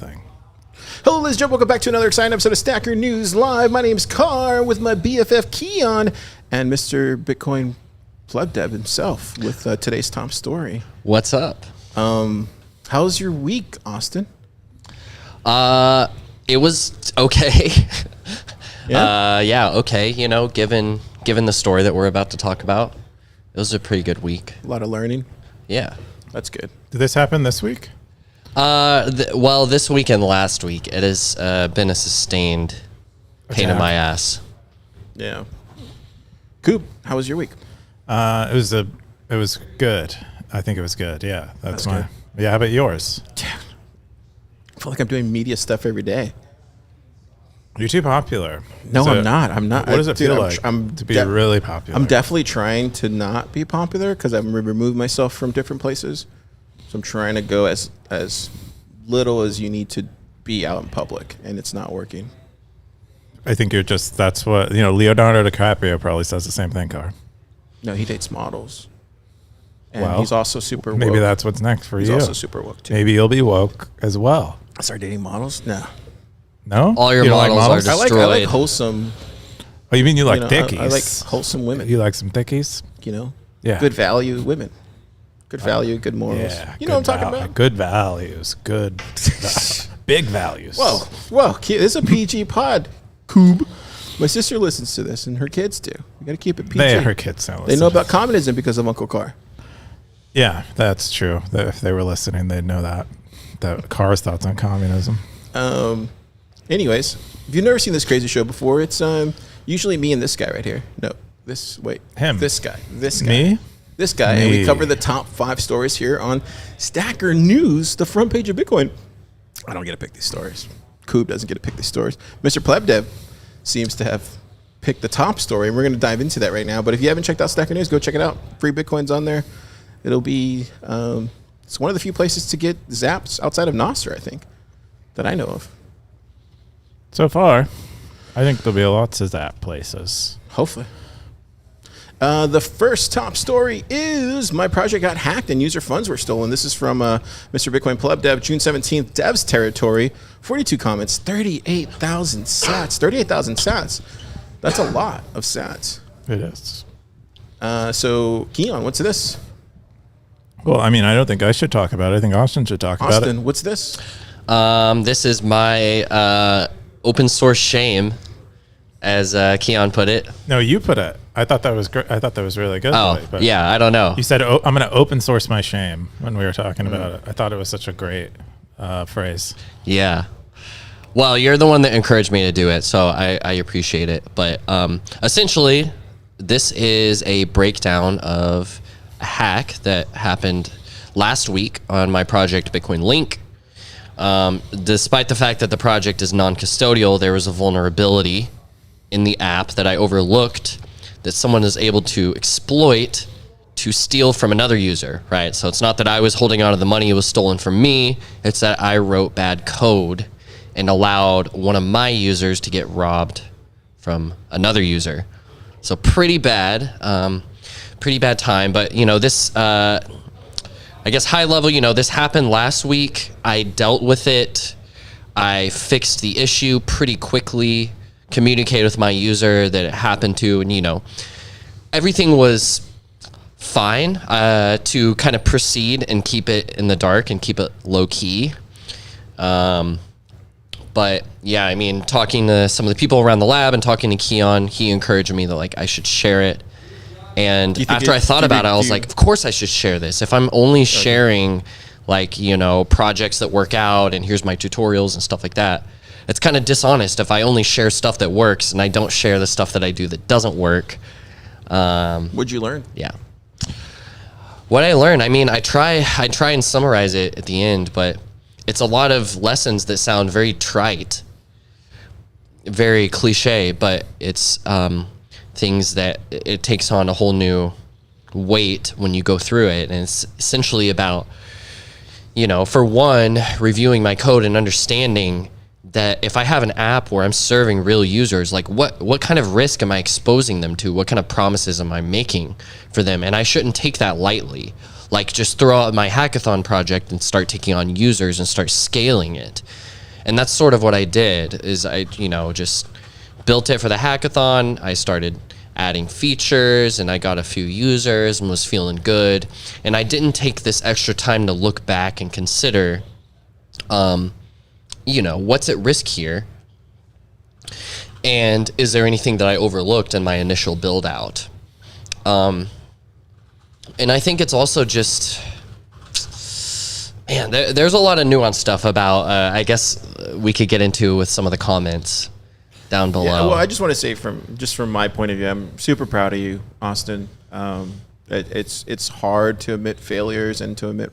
thing. Hello, ladies and gentlemen. Welcome back to another exciting episode of Stacker News Live. My name's Car with my BFF Keyan and Mr. Bitcoin Pleb Deb himself with today's top story. What's up? How's your week, Austin? It was okay. Yeah? Okay. You know, given the story that we're about to talk about, it was a pretty good week. A lot of learning. Yeah. That's good. Did this happen this week? Well, this week and last week, it has been a sustained pain in my ass. Yeah. Coop, how was your week? It was good. I think it was good. Yeah, that's my. good. Yeah, how about yours? I feel like I'm doing media stuff every day. You're too popular. No, I'm not. I'm not. What does it feel like I'm to be really popular? I'm definitely trying to not be popular because I've removed myself from different places. So I'm trying to go as little as you need to be out in public, and it's not working. I think that's what, Leonardo DiCaprio probably says the same thing, Car. No, he dates models. And Well, he's also super woke. Maybe that's what's next for He's you. also super woke, too. Maybe you'll be woke as well. I start dating models? No. No? All your You don't like models are I like destroyed. wholesome, Oh, you mean you like thickies? I like wholesome women, You like some thickies? Yeah. Good value women. Good value, good morals. Yeah. You know what I'm talking about? Good values. Big values. Whoa, this is a PG pod, Coob. My sister listens to this, and her kids do. You got to keep it PG. Her kids don't They listen. know about communism because of Uncle Car. Yeah, that's true. If they were listening, they'd know that. Car's thoughts on communism. Anyways, if you've never seen this crazy show before, it's usually me and this guy right here. No, Him. This guy. Me? This guy. And we cover the top 5 stories here on Stacker News, the front page of Bitcoin. I don't get to pick these stories. Coob doesn't get to pick these stories. Mr. Plebdev seems to have picked the top story, and we're going to dive into that right now. But if you haven't checked out Stacker News, go check it out. Free Bitcoin's on there. It'll be, it's one of the few places to get zaps outside of Nostr, I think, that I know of. So far, I think there'll be lots of that places. Hopefully. The first top story is my project got hacked and user funds were stolen. This is from Mr. Bitcoin Pleb Dev, June 17th, Dev's territory. 42 comments, 38,000 sats. 38,000 sats. That's a lot of sats. It is. So, Keyan, what's this? Well, I mean, I don't think I should talk about it. I think Austin should talk about it. Austin, what's this? This is my open source shame, as Keyan put it. No, you put it. I thought that was great. I thought that was really good. Oh, but yeah, I don't know. You said, I'm going to open source my shame when we were talking about it. I thought it was such a great phrase. Yeah. Well, you're the one that encouraged me to do it, so I appreciate it. But essentially, this is a breakdown of a hack that happened last week on my project Bitcoin Link. Despite the fact that the project is non-custodial, there was a vulnerability in the app that I overlooked that someone is able to exploit to steal from another user, right? So it's not that I was holding on to the money, it was stolen from me. It's that I wrote bad code and allowed one of my users to get robbed from another user. So pretty bad time. But, this, I guess high level, this happened last week. I dealt with it. I fixed the issue pretty quickly, communicated with my user that it happened to, and, everything was fine to kind of proceed and keep it in the dark and keep it low key. But yeah, I mean, talking to some of the people around the lab and talking to Keyan, he encouraged me that I should share it. And after I thought about it, I was like, of course I should share this. If I'm only sharing projects that work out and here's my tutorials and stuff like that, it's kind of dishonest if I only share stuff that works and I don't share the stuff that I do that doesn't work. What'd you learn? Yeah. What I learned, I mean, I try and summarize it at the end, but it's a lot of lessons that sound very trite, very cliche, but it's things that it takes on a whole new weight when you go through it. And it's essentially about, for one, reviewing my code and understanding that if I have an app where I'm serving real users, what kind of risk am I exposing them to? What kind of promises am I making for them? And I shouldn't take that lightly. like just throw out my hackathon project and start taking on users and start scaling it. And that's sort of what I did, is I, just built it for the hackathon. I started adding features and I got a few users and was feeling good. And I didn't take this extra time to look back and consider, what's at risk here? And is there anything that I overlooked in my initial build out? And I think it's also just, man, there's a lot of nuanced stuff about, I guess we could get into with some of the comments down below. Yeah, well, I just want to say from my point of view, I'm super proud of you, Austin. It's hard to admit failures and to admit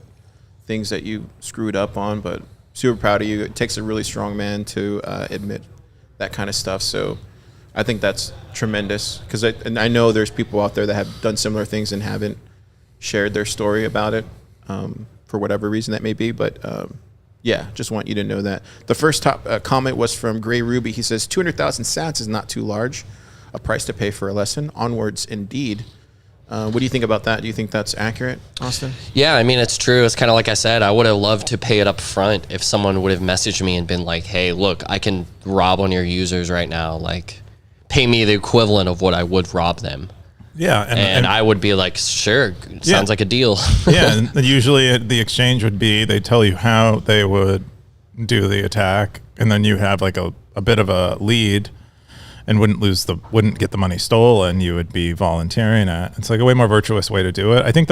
things that you screwed up on, but super proud of you. It takes a really strong man to admit that kind of stuff. So I think that's tremendous, because I know there's people out there that have done similar things and haven't shared their story about it for whatever reason that may be. But yeah, just want you to know that. The first top comment was from Gray Ruby. He says 200,000 sats is not too large a price to pay for a lesson. Onwards, indeed. What do you think about that? Do you think that's accurate, Austin? Yeah, I mean, it's true. It's kind of like I said, I would have loved to pay it up front if someone would have messaged me and been like, hey, look, I can rob on your users right now. Like, pay me the equivalent of what I would rob them. Yeah. And I would be like, sure, sounds like a deal. Yeah, and usually the exchange would be, they tell you how they would do the attack, and then you have like a bit of a lead and wouldn't get the money stolen. You would be volunteering it. It's like a way more virtuous way to do it. I think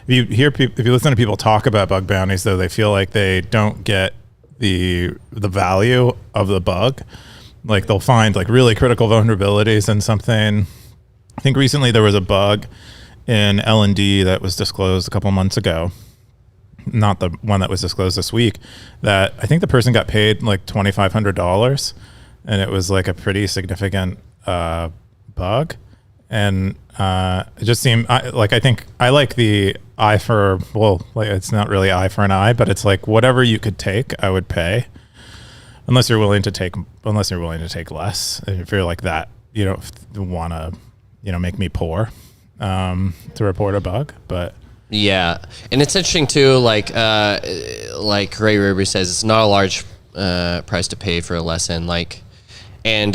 if you listen to people talk about bug bounties, though, they feel like they don't get the value of the bug. Like they'll find like really critical vulnerabilities in something. I think recently there was a bug in L&D that was disclosed a couple months ago, not the one that was disclosed this week, that I think the person got paid like $2,500, and it was like a pretty significant bug. And it just seemed I think I like the eye for, well, like it's not really eye for an eye, but it's like whatever you could take, I would pay, unless you're willing to take less. If you're like that, you don't want to, make me poor to report a bug. But yeah, and it's interesting too. Like Ray Ruby says, it's not a large price to pay for a lesson. Like, and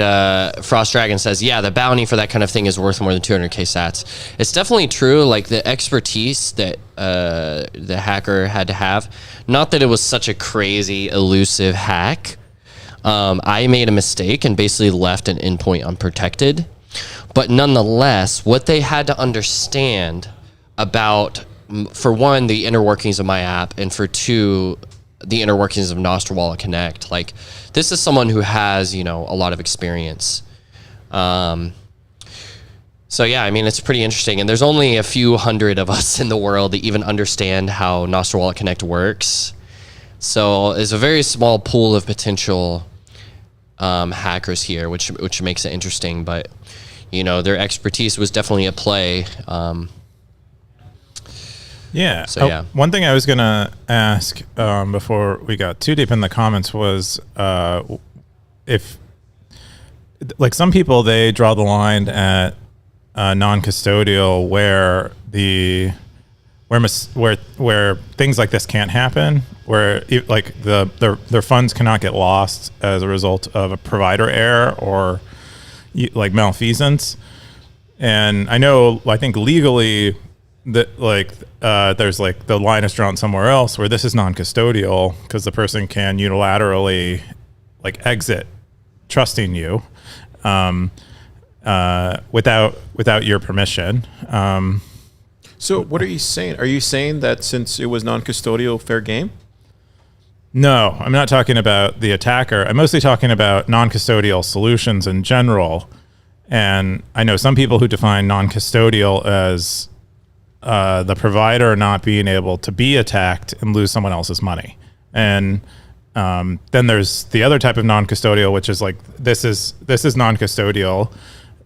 Frost Dragon says, yeah, the bounty for that kind of thing is worth more than 200k sats. It's definitely true. Like the expertise that the hacker had to have. Not that it was such a crazy elusive hack. I made a mistake and basically left an endpoint unprotected. But nonetheless, what they had to understand about, for one, the inner workings of my app, and for two, the inner workings of Nostr Wallet Connect. Like, this is someone who has, a lot of experience. So yeah, I mean, it's pretty interesting. And there's only a few hundred of us in the world that even understand how Nostr Wallet Connect works. So there's a very small pool of potential hackers here, which makes it interesting. But their expertise was definitely at play. yeah. So yeah. One thing I was gonna ask before we got too deep in the comments was if, like, some people, they draw the line at non-custodial where where things like this can't happen, where like their funds cannot get lost as a result of a provider error or like malfeasance. And I think legally that like there's like the line is drawn somewhere else where this is non-custodial, because the person can unilaterally like exit trusting you without your permission. So what are you saying? Are you saying that since it was non-custodial, fair game? No, I'm not talking about the attacker. I'm mostly talking about non-custodial solutions in general. And I know some people who define non-custodial as the provider not being able to be attacked and lose someone else's money. And then there's the other type of non-custodial, which is like, this is non-custodial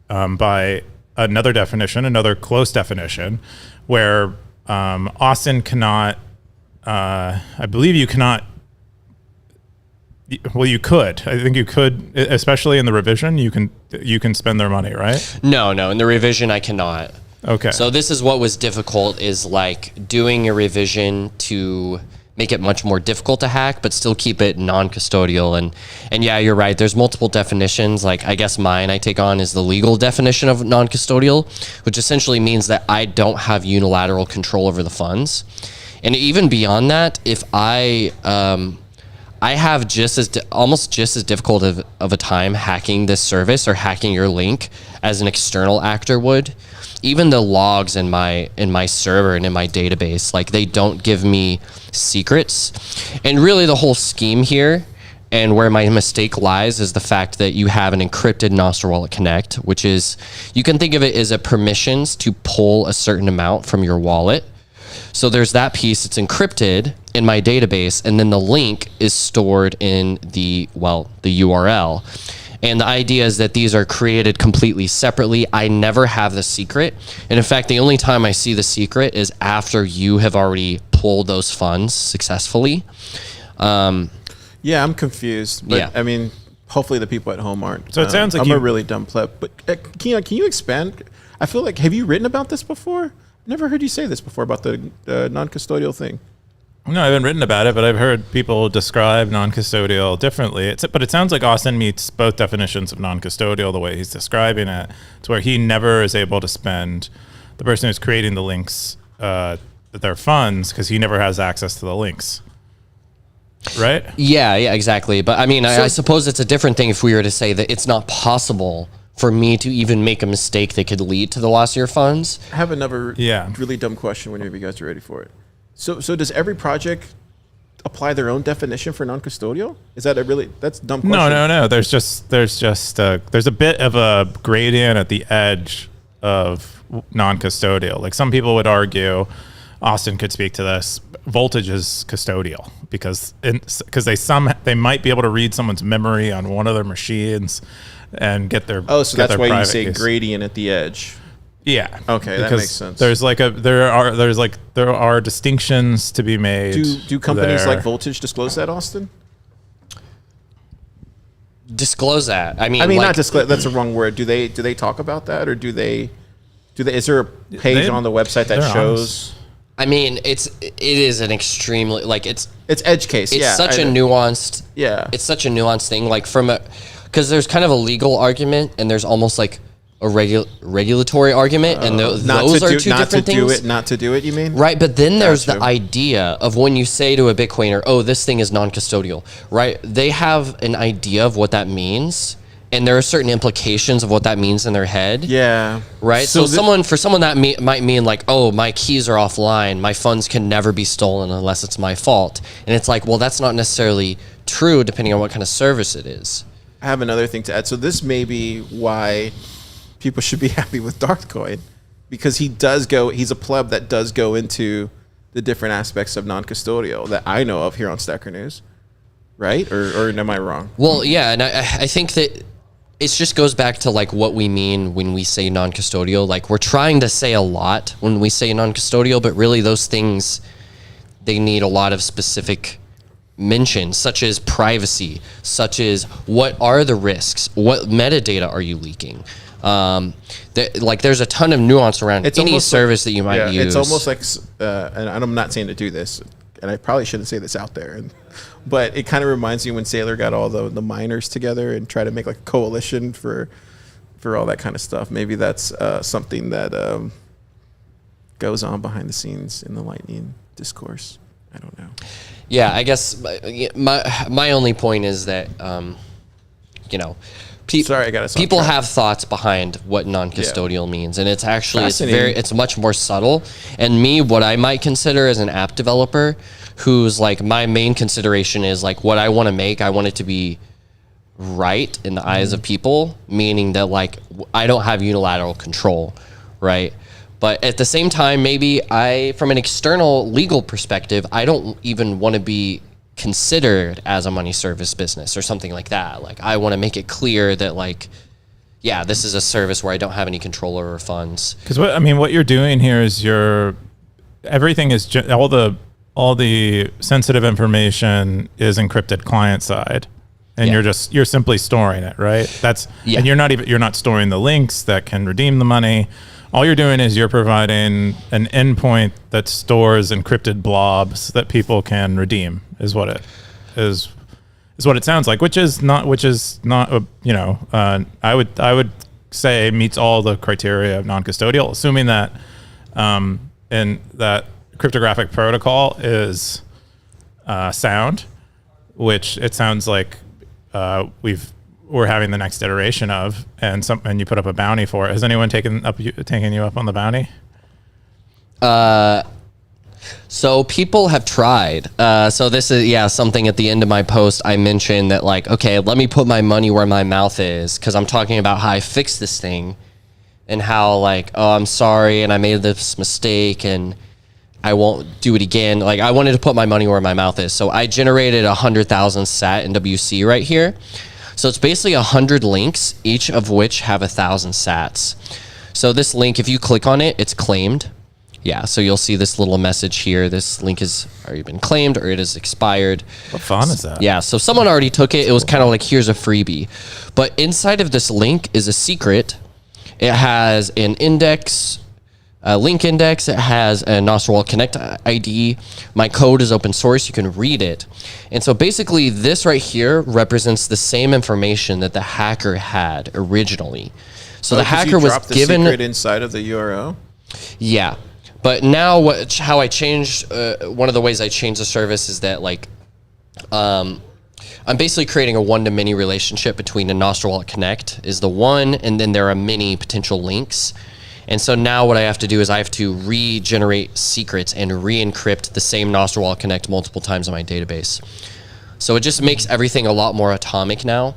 by another definition, another close definition, where Austin cannot, I believe you cannot, well, you could. I think you could, especially in the revision, you can spend their money, right? No, in the revision I cannot. Okay. So this is what was difficult, is like doing a revision to make it much more difficult to hack, but still keep it non-custodial. And yeah, you're right. There's multiple definitions. Like, I guess mine I take on is the legal definition of non-custodial, which essentially means that I don't have unilateral control over the funds. And even beyond that, if I have almost just as difficult of a time hacking this service or hacking your link as an external actor would. Even the logs in my server and in my database, like, they don't give me secrets. And really the whole scheme here, and where my mistake lies, is the fact that you have an encrypted Nostr Wallet Connect, which is, you can think of it as a permissions to pull a certain amount from your wallet. So there's that piece. It's encrypted in my database, and then the link is stored in the URL. And the idea is that these are created completely separately. I never have the secret. And in fact, the only time I see the secret is after you have already pulled those funds successfully. Yeah, I'm confused. But Yeah. I mean, hopefully the people at home aren't. So it sounds like I'm you- a really dumb pleb. But Keyan, can you expand? I feel like, have you written about this before? Never heard you say this before about the non-custodial thing. No, I haven't written about it, but I've heard people describe non-custodial differently. But it sounds like Austin meets both definitions of non-custodial the way he's describing it, to where he never is able to spend, the person who's creating the links, their funds, because he never has access to the links. Right? Yeah, exactly. But I mean, I suppose it's a different thing if we were to say that it's not possible for me to even make a mistake that could lead to the loss of your funds. I have another Yeah. really dumb question whenever you guys are ready for it. So does every project apply their own definition for non-custodial? Is that that's a dumb question? No. There's a bit of a gradient at the edge of non-custodial. Like, some people would argue, Austin could speak to this, voltage is custodial because they might be able to read someone's memory on one of their machines and get their Oh, so get that's their why you private say keys. gradient at the edge. Yeah. Okay, that because makes sense. There are distinctions to be made. Do companies there. like Voltage disclose that, Austin? Disclose that. I mean, I mean, like, not disclose. That's the wrong word. Do they talk about that, or do they? Is there a page They- on the website that they're shows? honest. I mean, it is an extremely, like, it's It's edge case. Yeah, such I a know. nuanced. Yeah. It's such a nuanced thing. Like, because there's kind of a legal argument and there's almost like a regulatory argument, and those are two different things. Not to do it. You mean? Right, but then there's Gotcha. the idea of when you say to a Bitcoiner, "Oh, this thing is non-custodial," right? They have an idea of what that means, and there are certain implications of what that means in their head. Yeah. Right. So for someone that might mean like, "Oh, my keys are offline. My funds can never be stolen unless it's my fault." And it's like, well, that's not necessarily true, depending on what kind of service it is. I have another thing to add. So this may be why people should be happy with Darthcoin, because he's a pleb that does go into the different aspects of non-custodial that I know of here on Stacker News, right? Or am I wrong? Well, yeah, and I think that it just goes back to like what we mean when we say non-custodial. Like, we're trying to say a lot when we say non-custodial, but really those things, they need a lot of specific mentions, such as privacy, such as what are the risks, what metadata are you leaking. There's a ton of nuance around any service that you might use. It's almost like, and I'm not saying to do this, and I probably shouldn't say this out there, but it kind of reminds me when Saylor got all the miners together and tried to make like a coalition for all that kind of stuff. Maybe that's something that goes on behind the scenes in the Lightning discourse. I don't know. Yeah, I guess my only point is that Sorry, I got us off people track. have thoughts behind what non-custodial means, and it's actually Fascinating. it's much more subtle. And what I might consider as an app developer, who's like, my main consideration is like, what I want to make, I want it to be right in the eyes of people, meaning that like I don't have unilateral control, right? But at the same time, maybe from an external legal perspective, I don't even want to be considered as a money service business or something like that. Like, I want to make it clear that like, yeah, this is a service where I don't have any control over funds. Because what you're doing here is everything is all the sensitive information is encrypted client side, and Yeah. you're simply storing it, right? And you're not storing the links that can redeem the money, all you're doing is you're providing an endpoint that stores encrypted blobs that people can redeem. Is what it sounds like. Which is not. I would say meets all the criteria of non-custodial, assuming that and that cryptographic protocol is sound, which it sounds like we're having the next iteration of, and you put up a bounty for it. Has anyone taken you up on the bounty? So people have tried. So this is something at the end of my post. I mentioned that like, okay, let me put my money where my mouth is, because I'm talking about how I fixed this thing, and how like, oh, I'm sorry, and I made this mistake, and I won't do it again. Like, I wanted to put my money where my mouth is, so I generated 100,000 sat in WC right here. So it's basically 100 links, each of which have 1,000 sats. So this link, if you click on it, it's claimed. Yeah, so you'll see this little message here. This link has already been claimed, or it is expired. What font is that? Yeah, so someone already took it. It was kind of like, here's a freebie. But inside of this link is a secret. It has an index, a link index. It has a Nostrwall Connect ID. My code is open source. You can read it. And so basically this right here represents the same information that the hacker had originally. So the hacker was given the secret inside of the URL. Yeah. But now how I changed, one of the ways I changed the service is that like, I'm basically creating a one-to-many relationship between a Nostrwall Connect is the one, and then there are many potential links. And so now what I have to do is I have to regenerate secrets and re-encrypt the same Nostrwall Connect multiple times in my database. So it just makes everything a lot more atomic now.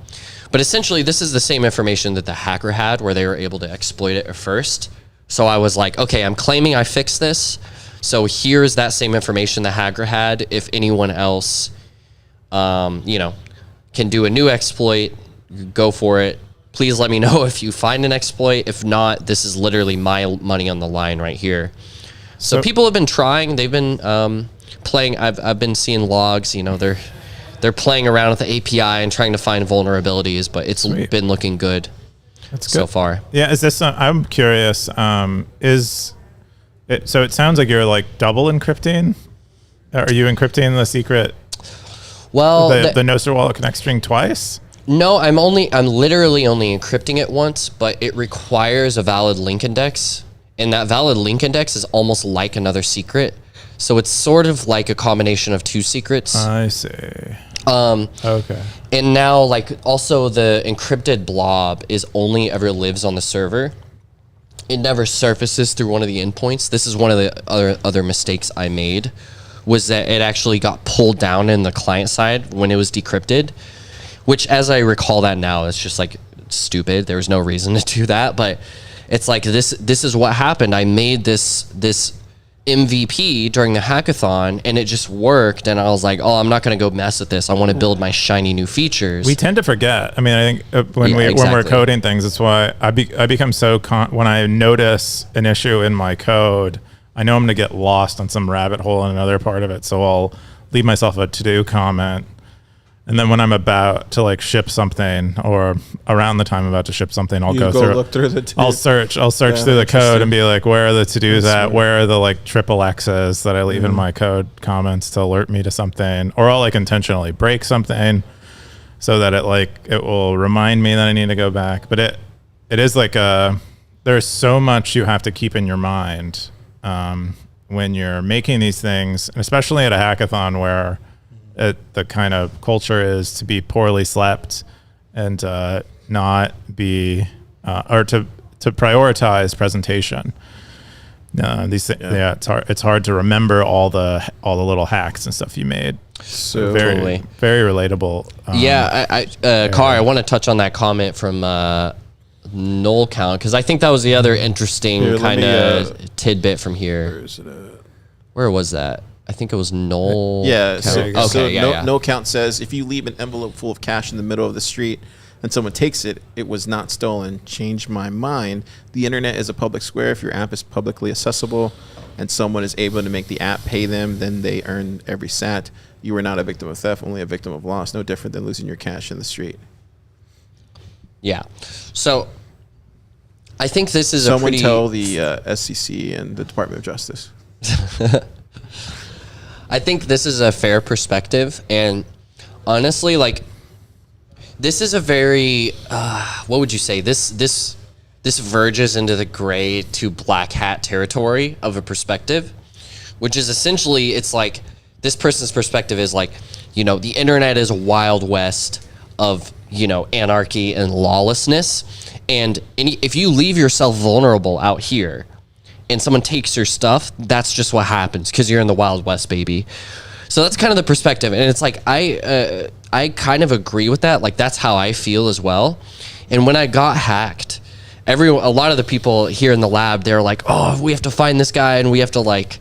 But essentially, this is the same information that the hacker had, where they were able to exploit it at first. So I was like, okay, I'm claiming I fixed this. So here's that same information the hacker had. If anyone else, can do a new exploit, go for it. Please let me know if you find an exploit. If not, this is literally my money on the line right here. So people have been trying. They've been playing. I've been seeing logs. They're playing around with the API and trying to find vulnerabilities, but it's been looking good. That's good so far. Yeah, is this? I'm curious. So it sounds like you're like double encrypting. Are you encrypting the secret? Well, the Nostrwall Connect string twice. No, I'm literally only encrypting it once, but it requires a valid link index, and that valid link index is almost like another secret. So it's sort of like a combination of two secrets. I see. Okay. And now, like, also the encrypted blob only ever lives on the server. It never surfaces through one of the endpoints. This is one of the other mistakes I made, was that it actually got pulled down in the client side when it was decrypted, which, as I recall that now, is just like stupid. There was no reason to do that, but it's like this is what happened. I made this MVP during the hackathon, and it just worked, and I was like, oh, I'm not going to go mess with this. I want to build my shiny new features. We tend to forget. I mean, I think when we're coding things, it's why I become so when I notice an issue in my code, I know I'm going to get lost on some rabbit hole in another part of it, so I'll leave myself a to-do comment. And then when I'm about to like ship something, or around the time I'm about to ship something, I'll look through the I'll search through the code and be like, where are the to-dos at? Where are the like triple X's that I leave in my code comments to alert me to something? Or I'll like intentionally break something so that it will remind me that I need to go back. But it is like there's so much you have to keep in your mind when you're making these things, and especially at a hackathon where the kind of culture is to be poorly slept and not be or to prioritize presentation. It's hard to remember all the little hacks and stuff you made. So very relatable. Car, I want to touch on that comment from null count, because I think that was the other interesting kind of tidbit from here. Where is it at? Where was that? I think it was null. Yeah. Count. No count says if you leave an envelope full of cash in the middle of the street and someone takes it, it was not stolen. Change my mind. The internet is a public square. If your app is publicly accessible and someone is able to make the app pay them, then they earn every sat. You were not a victim of theft, only a victim of loss. No different than losing your cash in the street. Yeah. So I think this is Someone a pretty... tell the SEC and the Department of Justice. I think this is a fair perspective, and honestly, like, this is a very what would you say? This verges into the gray to black hat territory of a perspective, which is essentially, it's like this person's perspective is like, you know, the internet is a wild west of, you know, anarchy and lawlessness, and if you leave yourself vulnerable out here and someone takes your stuff, that's just what happens because you're in the Wild West, baby. So that's kind of the perspective. And it's like, I kind of agree with that. Like, that's how I feel as well. And when I got hacked, a lot of the people here in the lab, they're like, oh, we have to find this guy and we have to, like,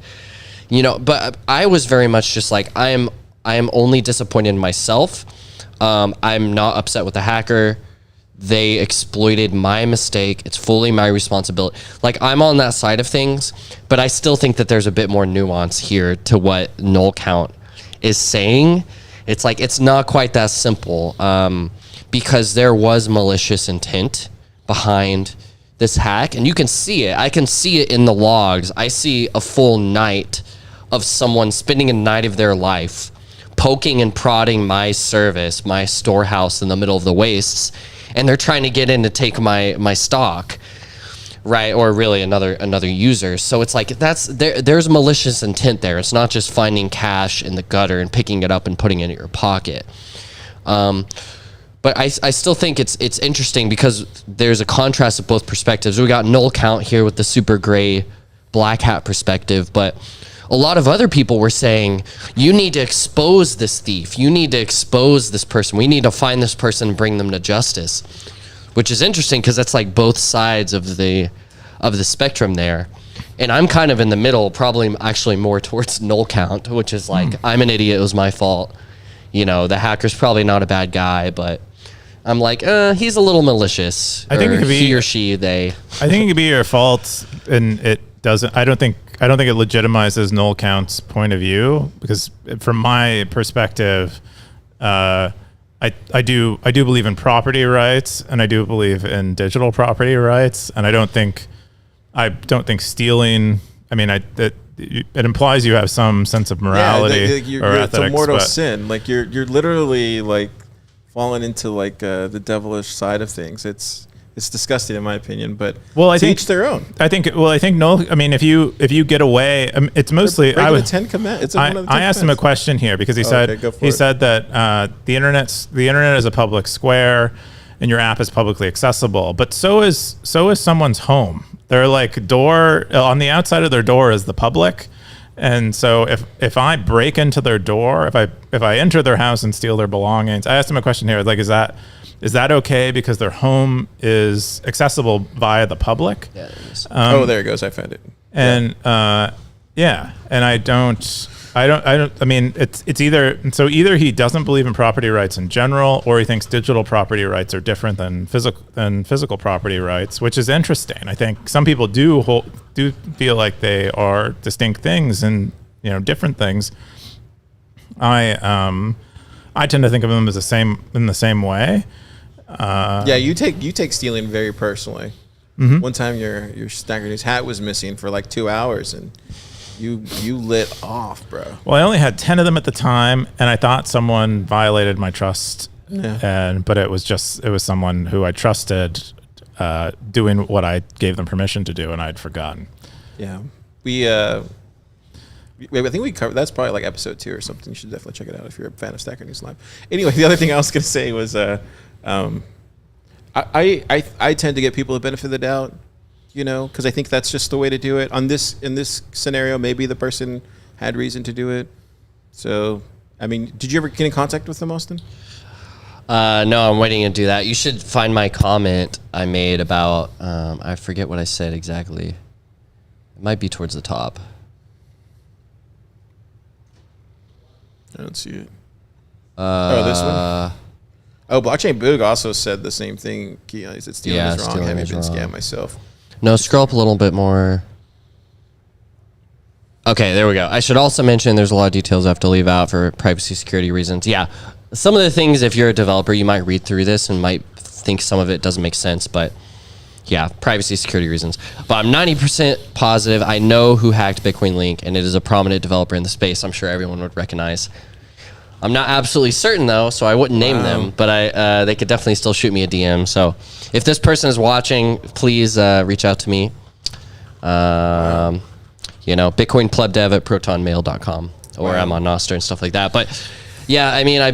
you know, but I was very much just like, I am only disappointed in myself. I'm not upset with the hacker. They exploited my mistake. It's fully my responsibility. Like, I'm on that side of things, but I still think that there's a bit more nuance here to what null count is saying. It's like, it's not quite that simple, because there was malicious intent behind this hack, and you can see it. I can see it in the logs. I see a full night of someone spending a night of their life poking and prodding my service, my storehouse in the middle of the wastes, and they're trying to get in to take my stock, right? Or really another user. So it's like, there's malicious intent there. It's not just finding cash in the gutter and picking it up and putting it in your pocket. But I still think it's interesting because there's a contrast of both perspectives. We got null count here with the super gray black hat perspective, but a lot of other people were saying, you need to expose this thief. You need to expose this person. We need to find this person and bring them to justice, which is interesting because that's like both sides of the spectrum there. And I'm kind of in the middle, probably actually more towards null count, which is like, I'm an idiot. It was my fault. You know, the hacker's probably not a bad guy, but I'm like, he's a little malicious. I think it could be he or she, they. I think it could be your fault, and it doesn't. I don't think it legitimizes null count's point of view, because from my perspective, I do believe in property rights, and I do believe in digital property rights, and I don't think stealing. I mean, it implies you have some sense of morality or ethics. It's a mortal sin. Like you're literally like falling into like the devilish side of things. It's disgusting in my opinion, but I think each their own. I think no. I mean, if you get away, it's mostly I would. 10 command. I asked him a question here because he said that the internet is a public square, and your app is publicly accessible. But so is someone's home. They're like door on the outside of their door is the public, and so if I break into their door, if I enter their house and steal their belongings, I asked him a question here like, is that okay because their home is accessible via the public? Yeah, it is. There it goes. I found it. And and I mean, it's either he doesn't believe in property rights in general, or he thinks digital property rights are different than physical property rights, which is interesting. I think some people do feel like they are distinct things and, you know, different things. I tend to think of them as in the same way. You take stealing very personally. Mm-hmm. One time your Stacker News hat was missing for like 2 hours, and you lit off, bro. Well, I only had 10 of them at the time, and I thought someone violated my trust. Yeah. But it was someone who I trusted doing what I gave them permission to do, and I'd forgotten. Yeah. I think we covered, that's probably like episode 2 or something. You should definitely check it out if you're a fan of Stacker News Live. Anyway, the other thing I was going to say was I tend to get people the benefit of the doubt, you know, because I think that's just the way to do it. In this scenario, maybe the person had reason to do it. So, I mean, did you ever get in contact with them, Austin? No, I'm waiting to do that. You should find my comment I made about, I forget what I said exactly. It might be towards the top. I don't see it. This one? Blockchain Boog also said the same thing. He said stealing is wrong. I haven't been scammed myself. No, scroll up a little bit more. Okay, there we go. I should also mention there's a lot of details I have to leave out for privacy security reasons. Yeah, some of the things, if you're a developer, you might read through this and might think some of it doesn't make sense, but Yeah, privacy security reasons. But I'm 90% positive I know who hacked Bitcoin Link, and it is a prominent developer in the space. I'm sure everyone would recognize. I'm not absolutely certain though, so I wouldn't name them, but they could definitely still shoot me a DM. So if this person is watching, please reach out to me. BitcoinPlebDev@protonmail.com, or I'm on Nostr and stuff like that. But yeah, I mean, I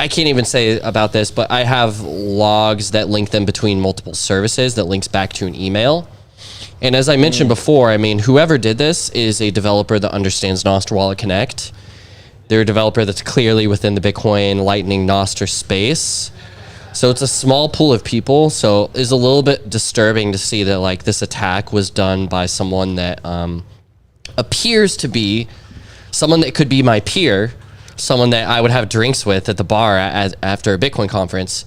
can't even say about this, but I have logs that link them between multiple services that links back to an email. And as I mentioned before, I mean, whoever did this is a developer that understands Nostr Wallet Connect. They're a developer that's clearly within the Bitcoin, Lightning, Nostr space. So it's a small pool of people. So it's a little bit disturbing to see that like this attack was done by someone that appears to be someone that could be my peer, someone that I would have drinks with at the bar after a Bitcoin conference.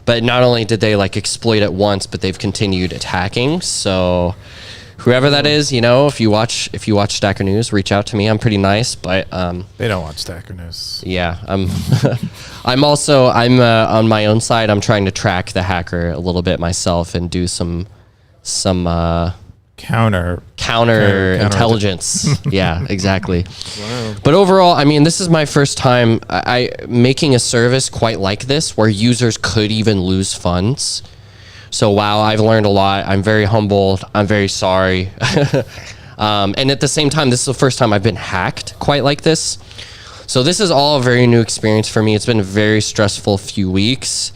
But not only did they like exploit it once, but they've continued attacking. So whoever that is, if you watch Stacker News, reach out to me. I'm pretty nice, but they don't watch Stacker News. Yeah, I'm on my own side. I'm trying to track the hacker a little bit myself and do some counter intelligence. Yeah, exactly. Wow. But overall, I mean, this is my first time I making a service quite like this where users could even lose funds. So wow, I've learned a lot. I'm very humbled. I'm very sorry. And at the same time, this is the first time I've been hacked quite like this. So this is all a very new experience for me. It's been a very stressful few weeks,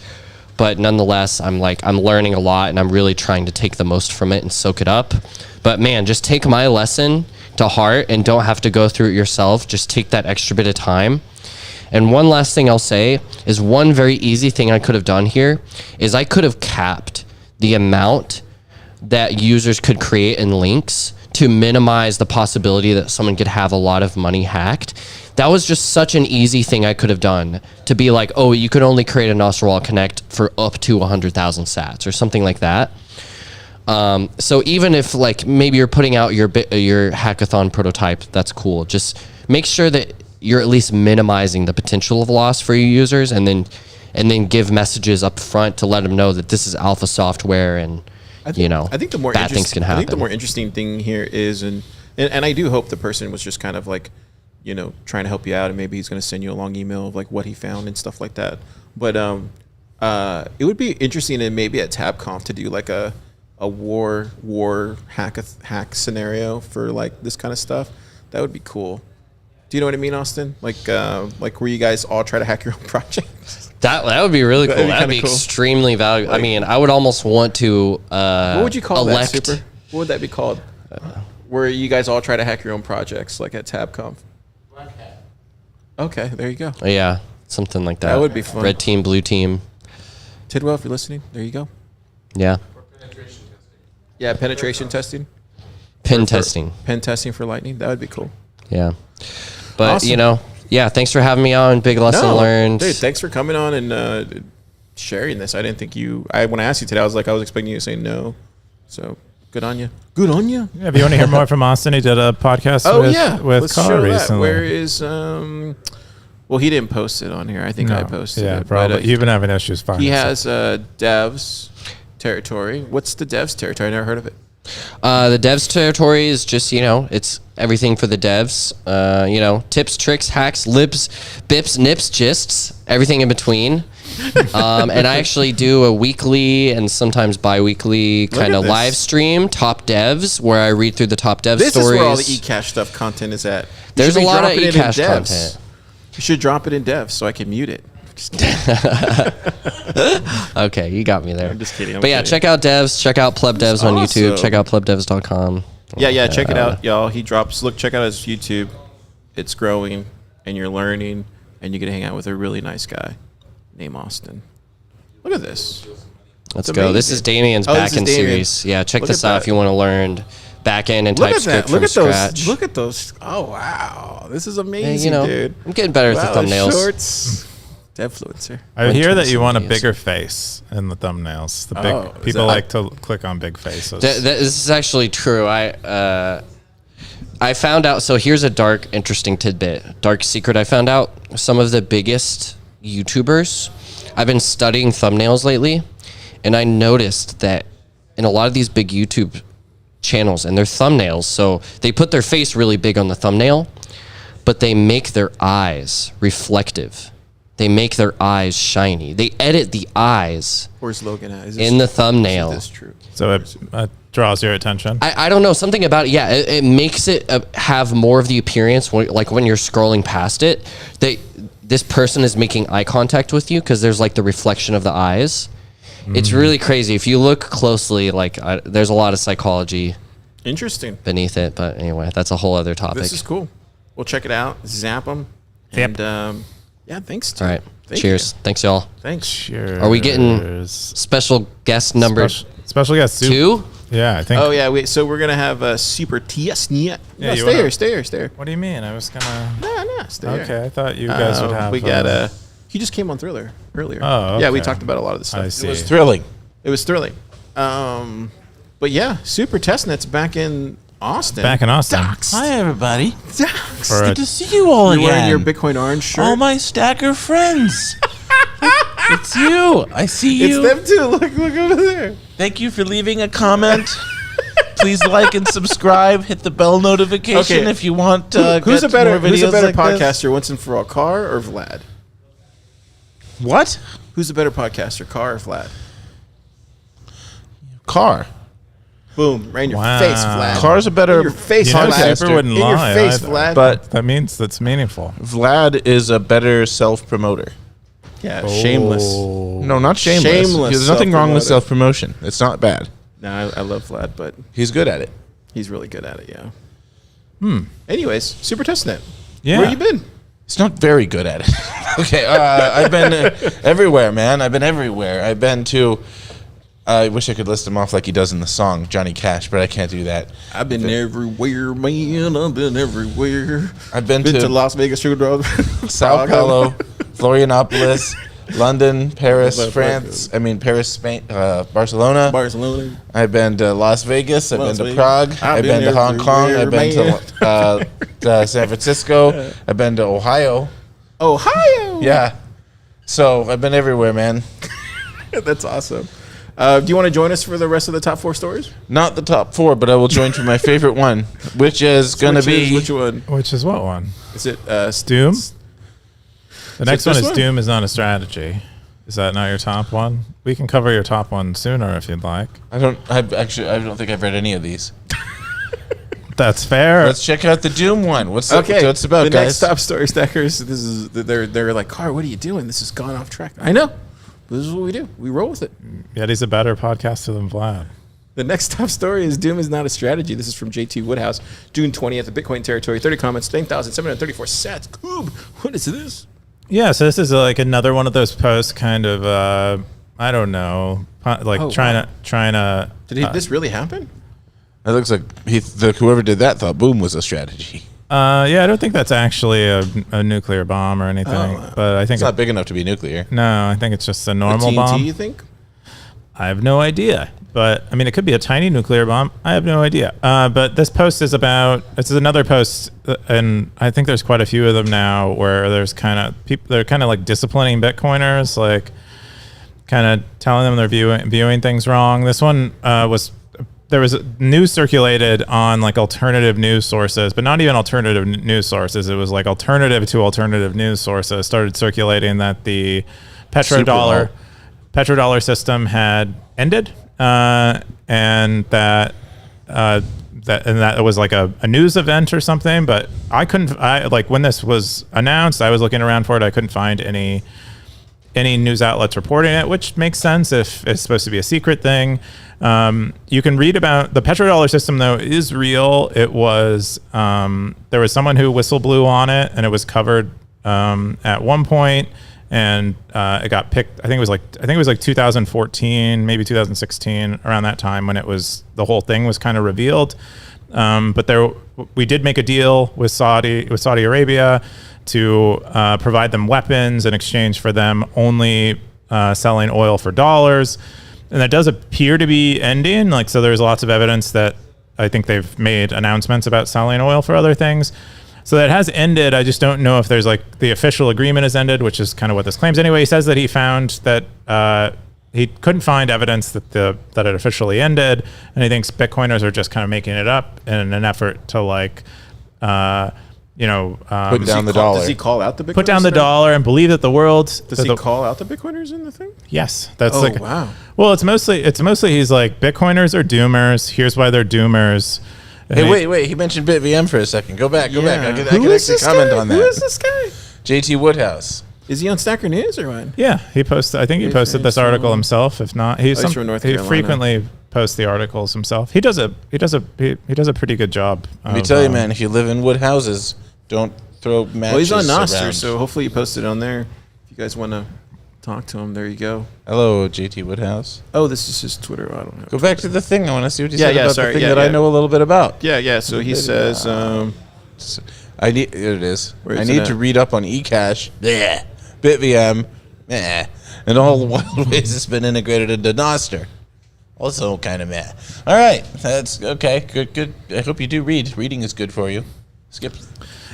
but nonetheless, I'm learning a lot, and I'm really trying to take the most from it and soak it up. But man, just take my lesson to heart and don't have to go through it yourself. Just take that extra bit of time. And one last thing I'll say is one very easy thing I could have done here is I could have capped the amount that users could create in links to minimize the possibility that someone could have a lot of money hacked. That was just such an easy thing I could have done to be like, oh, you could only create a Nostr Wallet Connect for up to 100,000 sats or something like that. So even if like maybe you're putting out your hackathon prototype, that's cool. Just make sure that you're at least minimizing the potential of loss for your users, and then give messages up front to let them know that this is alpha software, and I think the more bad things can happen. I think the more interesting thing here is, and I do hope the person was just kind of like, trying to help you out, and maybe he's going to send you a long email of like what he found and stuff like that. But it would be interesting, and maybe at TabConf to do like a war hack scenario for like this kind of stuff. That would be cool. Do you know what I mean, Austin? Like where you guys all try to hack your own projects? That would be really cool. That'd be cool. Extremely valuable. Like, I mean, I would almost want to what would you call that, Super? What would that be called? Where you guys all try to hack your own projects, like at TabConf? Black Hat. Okay, there you go. Yeah, something like that. That would be fun. Red team, blue team. Tidwell, if you're listening, there you go. Yeah. Yeah, penetration testing. Pen testing for Lightning. That would be cool. Yeah. But, awesome. Thanks for having me on. Big lesson learned. Dude, thanks for coming on and sharing this. I didn't think when I asked you today, I was expecting you to say no. So good on you. Good on you. Yeah, if you want to hear more from Austin, he did a podcast with Car recently. Where is, well, he didn't post it on here. I think I posted it. Yeah, probably. You've been having issues finding it. He has devs territory. What's the devs territory? I never heard of it. The devs territory is just, it's everything for the devs. Tips, tricks, hacks, libs, bips, nips, gists, everything in between. And I actually do a weekly and sometimes bi-weekly kind of live stream, Top Devs, where I read through the top dev stories. This is where all the eCash stuff content is at. There's a lot of eCash content. You should drop it in devs so I can mute it. Okay, you got me there. I'm just kidding. But check out devs. Check out Pleb Devs on YouTube. Check out plebdevs.com. Yeah, check it out, y'all. He drops. Check out his YouTube. It's growing, and you're learning, and you get to hang out with a really nice guy named Austin. Look at this. Let's go. This is Damien's backend series. Yeah, check this out if you want to learn backend and TypeScript from scratch. Look at those. Oh, wow. This is amazing, dude. I'm getting better with the thumbnails. Shorts. Devfluencer. I hear that you want a bigger face in the thumbnails. The big people like to click on big faces. This is actually true. I found out. So here's a dark, interesting tidbit, dark secret. I found out some of the biggest YouTubers. I've been studying thumbnails lately, and I noticed that in a lot of these big YouTube channels and their thumbnails, so they put their face really big on the thumbnail, but they make their eyes reflective. They make their eyes shiny. They edit the eyes Where's Logan at? in the thumbnail. Is this true? So it draws your attention. I don't know, something about it. Yeah, it makes it have more of the appearance, like when you're scrolling past it, this person is making eye contact with you because there's like the reflection of the eyes. It's really crazy. If you look closely, like there's a lot of psychology Interesting. beneath it. But anyway, that's a whole other topic. This is cool. We'll check it out. Zap them. Yep. And yeah, thanks. All right. Thank Cheers. you. Thanks, y'all. Thanks. Cheers. Are we getting special guest number special guest soup? 2? Yeah, I think. Oh yeah, so we're gonna have a super Testnet. Yeah, No, you stay wanna- here, stay here, stay here. What do you mean? I was gonna. No, stay here. Okay, I thought you guys would have. We got he just came on Thriller earlier. Oh, yeah, we okay. talked about a lot of this stuff. I see. It was thrilling. It was thrilling. But yeah, Super Testnet's back in Austin. Back in Austin. Hi, everybody. Docs. For a- Good to see you all You're again. wearing your Bitcoin orange shirt. All my Stacker friends. It's you. I see it's you. them too. Look over there. Thank you for leaving a comment. Please like and subscribe. Hit the bell notification Okay. if you want Who's a get better more videos Who's a better like this. podcaster, once and for all, Car or Vlad? What? Who's a better podcaster, Car or Vlad? Car. Boom, right in your Wow. face, Vlad. Car's a better in your face, You know, Vlad. Super wouldn't in your lie face, either. Vlad. But That means that's meaningful. Vlad is a better self-promoter. yeah, shameless. Oh. No, not shameless. Shameless There's nothing wrong with self-promoter. self-promotion. It's not bad. No, I love Vlad, but He's good at it. he's really good at it. Yeah. Anyways, Super Testnet. Yeah. Where you been? He's not very good at it. Okay, I've been everywhere, man. I've been everywhere. I've been to. I wish I could list them off like he does in the song Johnny Cash, but I can't do that. I've been everywhere, man. I've been everywhere. I've been to to Las Vegas, Sugar Sao Paulo, Florianopolis, London, Paris, Love France. Paris, Spain, Barcelona. Barcelona. I've been to Las Vegas. I've Las been to Vegas. Prague. I've been to Hong Kong. I've been everywhere, to San Francisco. I've been to Ohio. Ohio. Yeah. So I've been everywhere, man. That's awesome. Do you want to join us for the rest of the top 4 stories? Not the top 4, but I will join for my favorite one, which is going to be. Which one? Which is what one? Is it Doom? The next this one is one? Doom is not a strategy. Is that not your top one? We can cover your top one sooner if you'd like. I don't think I've read any of these. That's fair. Let's check out the Doom one. What's Okay, what's it about, the guys? next top story, Stackers. This is they're like, Car, what are you doing? This has gone off track. I know. This is what we do. We roll with it. Yeti's a better podcaster than Vlad. The next top story is Doom is not a strategy. This is from JT Woodhouse, June 20th, the Bitcoin territory. 30 comments, 10,734 sats. Coob, what is this? Yeah, so this is like another one of those posts, kind of I don't know, like Oh, trying to. Did this really happen? It looks like whoever did that thought Boom was a strategy. Yeah, I don't think that's actually a nuclear bomb or anything, but I think It's not big enough to be nuclear. no, I think it's just a A normal TNT, bomb. you think? I have no idea, but I mean, it could be a tiny nuclear bomb. I have no idea. But this post is about. This is another post, and I think there's quite a few of them now where there's kind of people. They're kind of like disciplining Bitcoiners, like kind of telling them they're viewing things wrong. This one was. There was news circulated on like alternative news sources, but not even alternative news sources. It was like alternative to alternative news sources started circulating that the petrodollar system had ended, and that it was like a news event or something. But when this was announced, I was looking around for it. I couldn't find any news outlets reporting it, which makes sense if it's supposed to be a secret thing. You can read about the petrodollar system, though, is real. It was there was someone who whistle blew on it, and it was covered at one point, and it got picked. I think it was like 2014, maybe 2016, around that time when the whole thing was kind of revealed. But we did make a deal with Saudi Arabia to provide them weapons in exchange for them only selling oil for dollars. And that does appear to be ending. So there's lots of evidence that I think they've made announcements about selling oil for other things. So that has ended. I just don't know if there's the official agreement has ended, which is kind of what this claims. Anyway, he says that he found that he couldn't find evidence that it officially ended, and he thinks Bitcoiners are just kind of making it up in an effort to Put down the dollar. Does he call out the Bitcoiners? put down the dollar and believe that the world. Does he call out the Bitcoiners in the thing? Yes, that's Wow. Well, it's mostly he's like, Bitcoiners are doomers. Here's why they're doomers. And Hey, wait. He mentioned BitVM for a second. Go back. I can Who is actually this comment guy? on that. Who is this guy? JT Woodhouse. Is he on Stacker News or what? Yeah, he posted. I think he posted this article himself. If not, he's from North he Carolina. frequently posts the articles himself. He does a pretty good job. Let me tell you, man, if you live in wood houses, don't throw matches Well, he's on Nostr, around. so hopefully he posted on there. If you guys want to talk to him, there you go. Hello, JT Woodhouse. Oh, this is his Twitter. I don't know. Go back to the thing. I want to see what you Yeah, said yeah, about sorry. the thing Yeah, that I yeah. know a little bit about. Yeah. So he says, I need. Here it is. Where I is it need at? to read up on eCash, bleh, BitVM, meh, and all the wild ways it's been integrated into Nostr. Also kind of meh. All right, that's okay. Good. I hope you do read. Reading is good for you. Skip.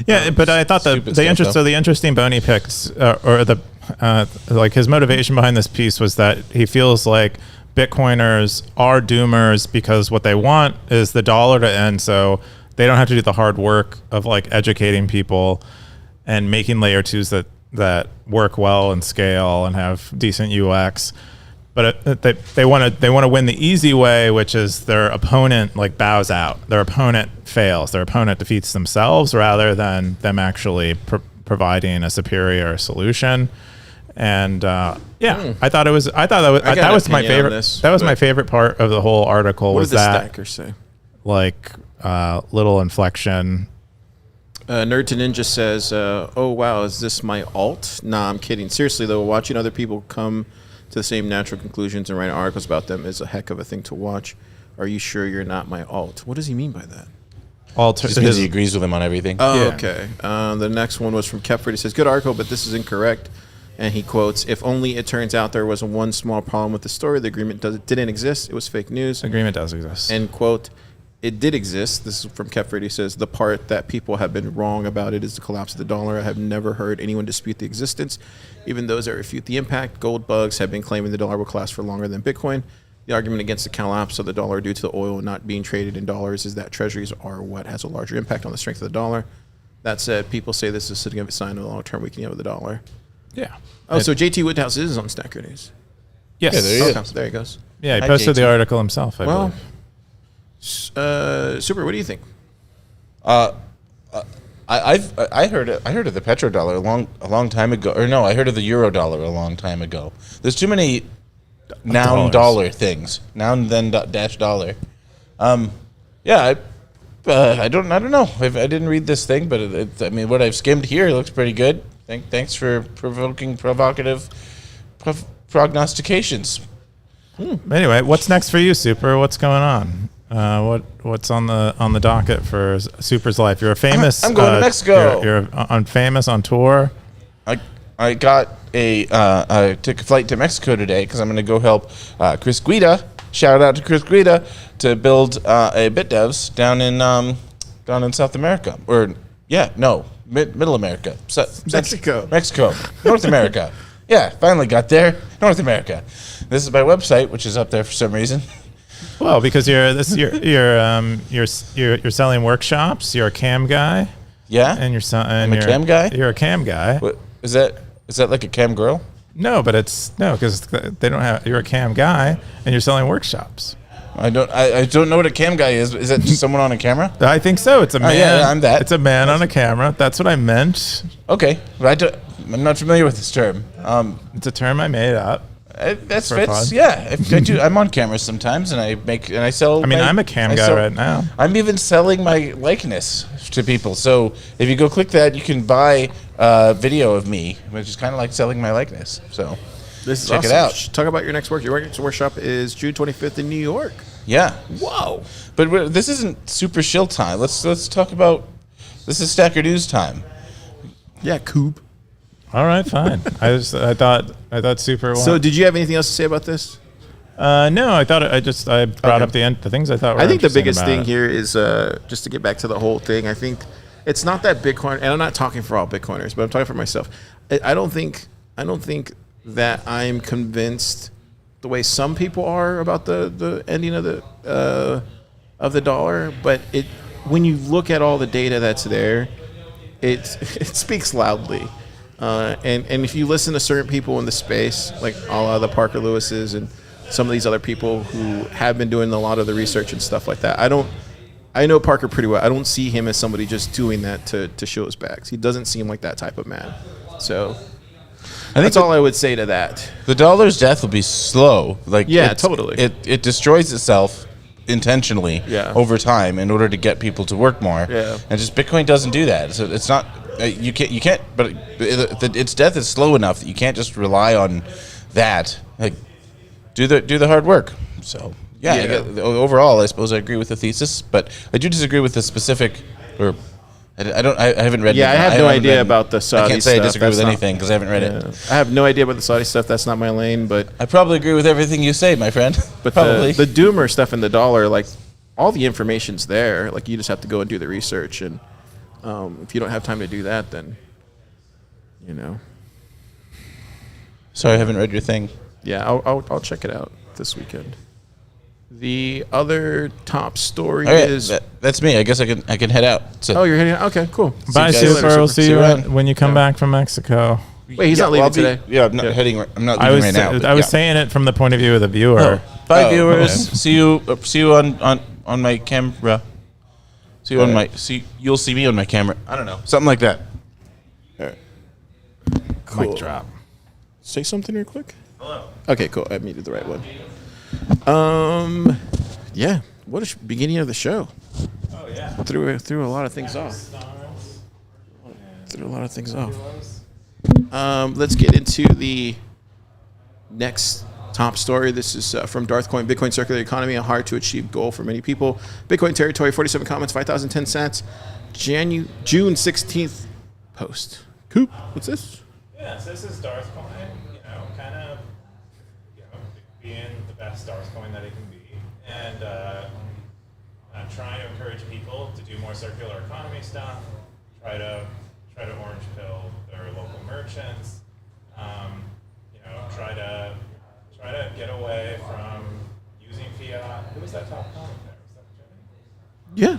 Yeah, but I thought Stupid stuff, the interesting bone he picks, or the like his motivation behind this piece was that he feels like Bitcoiners are doomers because what they want is the dollar to end, so they don't have to do the hard work of like educating people and making layer twos that work well and scale and have decent UX. But they want to win the easy way, which is their opponent like bows out, their opponent fails, their opponent defeats themselves rather than them actually providing a superior solution. And I thought that was my favorite. That was my favorite part of the whole article. what Was did the that stacker say? like little inflection? Nerd to Ninja says, oh, wow, is this my alt? Nah, I'm kidding. Seriously, though, watching other people come to the same natural conclusions and write articles about them is a heck of a thing to watch. Are you sure you're not my alt? What does he mean by that? Just means he agrees with him on everything. Oh, Yeah. okay. The next one was from Kepford. He says, good article, but this is incorrect. And he quotes, if only it turns out there was one small problem with the story, the agreement didn't exist. It was fake news. Agreement does exist. End quote. It did exist. This is from Kepford. He says, the part that people have been wrong about it is the collapse of the dollar. I have never heard anyone dispute the existence. Even those that refute the impact, gold bugs have been claiming the dollar will collapse for longer than Bitcoin. The argument against the collapse of the dollar due to the oil not being traded in dollars is that treasuries are what has a larger impact on the strength of the dollar. That said, people say this is a significant sign of the long-term weakening of the dollar. Yeah. Oh, so JT Woodhouse is on Stacker News. Yes. Yeah, there he is. Okay, there he goes. Yeah, he Hi, posted the JT. article himself, I Well, believe. Super, what do you think? I heard of the petrodollar a long time ago. Or no, I heard of the eurodollar a long time ago. There's too many noun Dollars. dollar things. Noun then dash dollar. I don't know. I didn't read this thing, but I mean, what I've skimmed here looks pretty good. Thanks for provocative prognostications. Anyway, what's next for you, Super? What's going on? What's on the docket for Super's life? You're a famous. I'm going to Mexico. You're famous on tour. I got I took a flight to Mexico today because I'm going to go help Chris Guida. Shout out to Chris Guida to build a BitDevs down in South America Middle America, Mexico, North America. Yeah, finally got there, North America. This is my website, which is up there for some reason. Well, because you're selling workshops. You're a cam guy. Yeah, And you're I'm a cam guy? You're a cam guy. What, is that like a cam girl? No, but because they don't have. You're a cam guy, and you're selling workshops. I don't know what a cam guy is. Is that just someone on a camera? I think so. It's a man. yeah, I'm that. It's a man on a camera. That's what I meant. Okay, but I'm not familiar with this term. It's a term I made up. That For fits. fun. Yeah, I'm on camera sometimes, and I sell. I mean, I'm a cam guy right now. I'm even selling my likeness to people. So if you go click that, you can buy a video of me, which is kind of like selling my likeness. So This is check awesome. it out. Talk about your next work. Your next workshop is June 25th in New York. Yeah, Whoa. but this isn't super shill time. Let's talk about. This is Stacker News time. Yeah, Coop. All right, fine. I thought Super. So, did you have anything else to say about this? No, I thought I brought up the things I thought were I think the interesting biggest about thing it. here is just to get back to the whole thing. I think it's not that Bitcoin, and I'm not talking for all Bitcoiners, but I'm talking for myself. I don't think that I'm convinced the way some people are about the ending of the dollar, but when you look at all the data that's there, it speaks loudly. And if you listen to certain people in the space, like a lot of the Parker Lewises and some of these other people who have been doing a lot of the research and stuff like that, I know Parker pretty well. I don't see him as somebody just doing that to show his bags. He doesn't seem like that type of man. So that's all I would say to that. The dollar's death will be slow. Totally. It destroys itself intentionally over time in order to get people to work more. Yeah. And just Bitcoin doesn't do that. So it's not you can't. But its death is slow enough that you can't just rely on that. Like do the hard work. So. Yeah. Overall, I suppose I agree with the thesis, but I do disagree with the specific. Or I haven't read. Yeah, I have no idea about the Saudi stuff. I can't say I disagree with anything because I haven't read it. I have no idea about the Saudi stuff. That's not my lane. But I probably agree with everything you say, my friend. But probably the doomer stuff in the dollar, like all the information's there. Like you just have to go and do the research, and if you don't have time to do that, then Sorry, I haven't read your thing. Yeah, I'll check it out this weekend. The other top story is that's me. I guess I can head out. So. You're heading out? Okay, cool. Bye, Super. We'll see you when you come back from Mexico. Wait, he's not leaving today. I'm not heading. I'm not leaving right now. I was saying it from the point of view of the viewer. Bye, viewers. Okay. See you on my camera. See you on my. You'll see me on my camera. I don't know, something like that. All right. Cool. Mic drop. Say something real quick. Hello. Okay, cool. I muted the right one. Yeah. What a beginning of the show. Oh yeah. Threw a lot of things off. Let's get into the next top story. This is from Darthcoin. Bitcoin circular economy, a hard to achieve goal for many people. Bitcoin territory, 47 comments, 5,010 cents. June 16th post. Coop, what's this? Yeah, so this is Darthcoin. Kind of, being the best Darthcoin that it can be, and trying to encourage people to do more circular economy stuff. Try to orange pill their local merchants. Try to get away from using fiat. Who was that top comment there? Was that Jimmy? Yeah.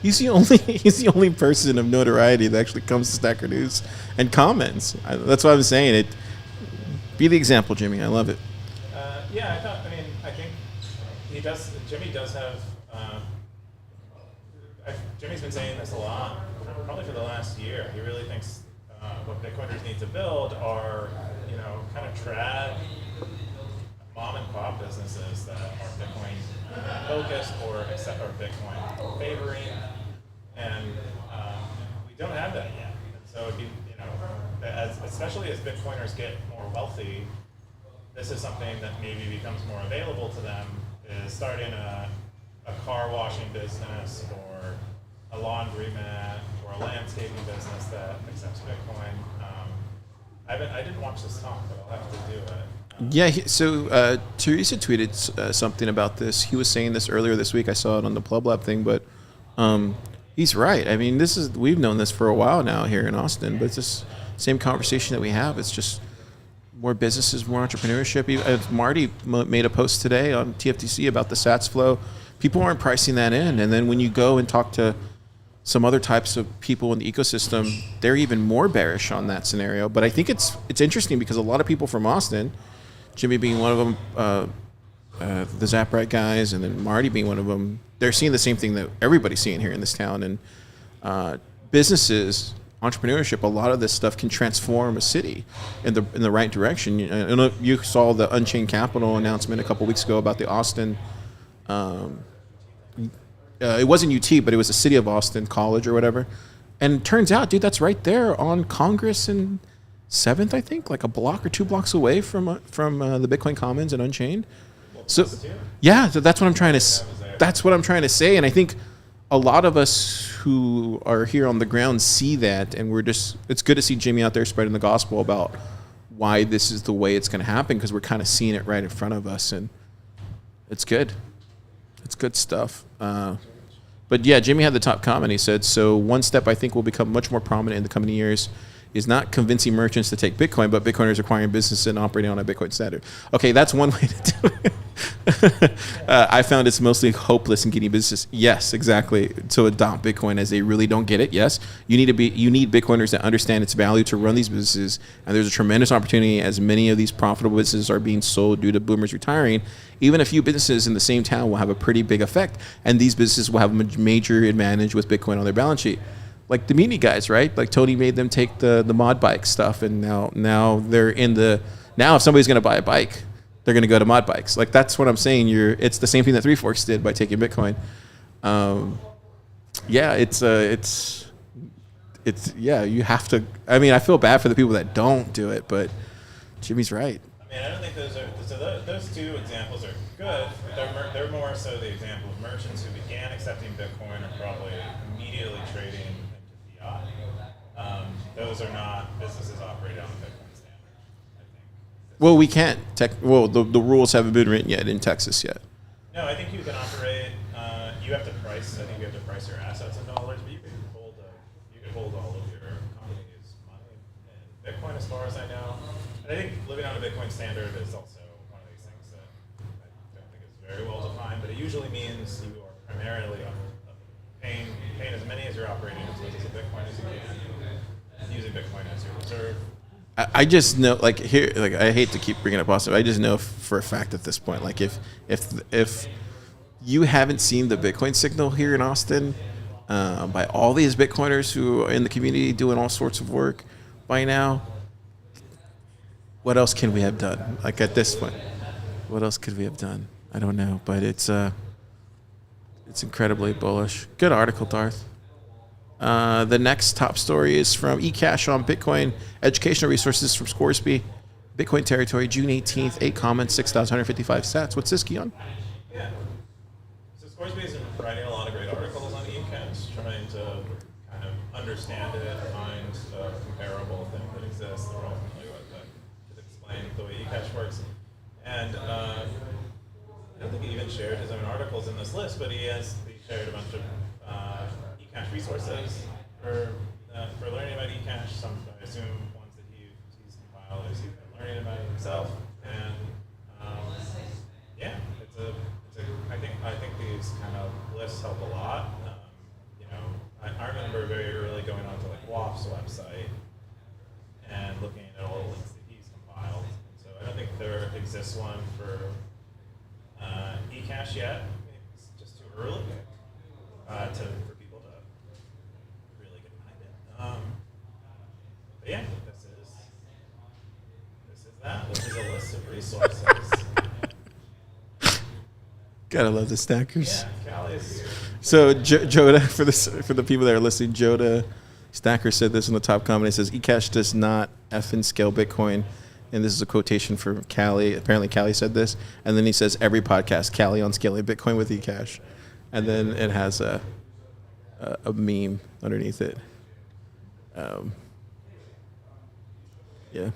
He's the only person of notoriety that actually comes to Stacker News and comments. That's what I'm saying. Be the example, Jimmy. I love it. I think he does. Jimmy does have. Jimmy's been saying this a lot, probably for the last year. He really thinks what Bitcoiners need to build are, kind of trad mom and pop businesses that are Bitcoin focused or Bitcoin favoring, and we don't have that yet. And so it'd be, especially as Bitcoiners get more wealthy, this is something that maybe becomes more available to them, is starting a car washing business or a laundromat or a landscaping business that accepts Bitcoin. I didn't watch this talk, but I'll have to do it. Yeah, so Teresa tweeted something about this. He was saying this earlier this week. I saw it on the Plub Lab thing, but he's right. I mean, we've known this for a while now here in Austin, but it's this same conversation that we have. It's just more businesses, more entrepreneurship. Marty made a post today on TFTC about the Sats flow. People aren't pricing that in, and then when you go and talk to some other types of people in the ecosystem, they're even more bearish on that scenario. But I think it's interesting because a lot of people from Austin, Jimmy being one of them, the Zaprat guys, and then Marty being one of them, they're seeing the same thing that everybody's seeing here in this town. And businesses, entrepreneurship, a lot of this stuff can transform a city in the right direction. You saw the Unchained Capital announcement a couple weeks ago about the Austin. It wasn't UT, but it was the City of Austin College or whatever. And it turns out, dude, that's right there on Congress and 7th, I think, like a block or 2 blocks away from the Bitcoin Commons and Unchained. So, yeah, so that's what I'm trying to say. And I think a lot of us who are here on the ground see that, and it's good to see Jimmy out there spreading the gospel about why this is the way it's going to happen, because we're kind of seeing it right in front of us, and it's good. It's good stuff. But yeah, Jimmy had the top comment. He said, so one step I think will become much more prominent in the coming years is not convincing merchants to take Bitcoin, but Bitcoiners acquiring business and operating on a Bitcoin standard. Okay, that's one way to do it. I found it's mostly hopeless in getting business. Yes, exactly. To adopt Bitcoin as they really don't get it. Yes, you need Bitcoiners that understand its value to run these businesses, and there's a tremendous opportunity as many of these profitable businesses are being sold due to boomers retiring. Even a few businesses in the same town will have a pretty big effect, and these businesses will have a major advantage with Bitcoin on their balance sheet. Like the mini guys, right? Like Tony made them take the mod bike stuff, and now they're in the now if somebody's going to buy a bike, they're going to go to mod bikes. Like that's what I'm saying. It's the same thing that Three Forks did by taking Bitcoin. Yeah, it's yeah. You have to. I mean, I feel bad for the people that don't do it, but Jimmy's right. I mean, I don't think those two examples are good. They're more so the example of merchants who began accepting Bitcoin are probably immediately trading into fiat. Those are not businesses operating on the Bitcoin standard, I think. Well, we can't. The rules haven't been written yet in Texas yet. No, I think you can operate. You have to price. I think you have to price your assets in dollars, but you can hold all of your company's money in Bitcoin, as far as I know. And I think living on a Bitcoin standard is also one of these things that I don't think is very well defined, but it usually means you are primarily paying as many as you're operating expenses of Bitcoin as you can, using Bitcoin as your reserve. I just know, like here, like I hate to keep bringing up Austin. I just know for a fact at this point, like if you haven't seen the Bitcoin signal here in Austin by all these Bitcoiners who are in the community doing all sorts of work by now, what else can we have done? Like at this point, what else could we have done? I don't know, but it's incredibly bullish. Good article, Darth. The next top story is from eCash on Bitcoin. Educational resources from Scoresby. Bitcoin territory, June 18th. 8 comments, 6,155 sats. What's this, Keyan? Yeah. So Scoresby is writing a lot of great articles on eCash, trying to kind of understand it, find a comparable thing that exists that we're all familiar with that could explain the way eCash works. And I don't think he even shared his own articles in this list, but he shared a bunch of eCash resources for learning about eCash. Some, I assume, ones that he's compiled as he's been learning about it himself. And yeah, I think these kind of lists help a lot. I remember very early going onto like WAF's website and looking at all the links that he's compiled. So I don't think there exists one for eCash yet. It's just too early for people to really get behind it. But yeah, this is that. This is a list of resources. Gotta love the stackers. Yeah, Kelsay. So Joda, for the people that are listening, Joda Stacker said this in the top comment. It says eCash does not effing scale Bitcoin, and this is a quotation from Callie. Apparently, Callie said this, and then he says every podcast, Callie on scaling Bitcoin with eCash, and then it has a meme underneath it. Yeah.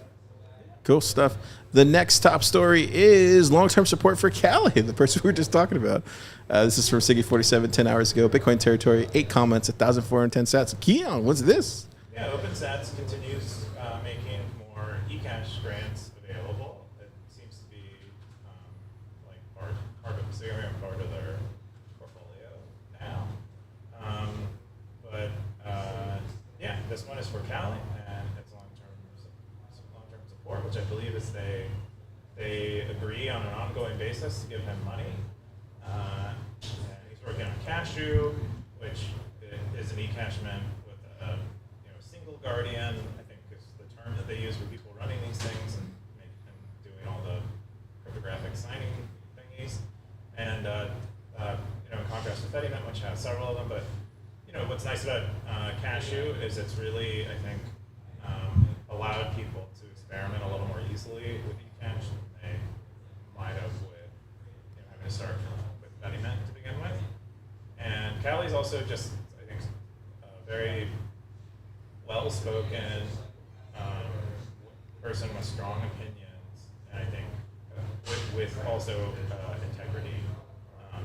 Cool stuff. The next top story is long-term support for Callie, the person we were just talking about. This is from Siggy47 10 hours ago. Bitcoin territory, 8 comments, 1,410 sats. Keyan, what's this? Yeah, OpenSats continues making more eCash grants available. It seems to be like part of their portfolio now. But yeah, this one is for Callie, and it's long-term support, which I believe is they agree on an ongoing basis to give him money. And he's working on Cashew, which is an eCash mint with a single guardian, I think is the term that they use for people running these things and doing all the cryptographic signing thingies. And in contrast to Fedimint, which has several of them, but what's nice about Cashew is it's really, I think, allowed people to experiment a little more easily with eCash than they might have with having to start with Fedimint to begin with. And Callie's also just, I think, a very well-spoken person with strong opinions, and I think with also integrity, from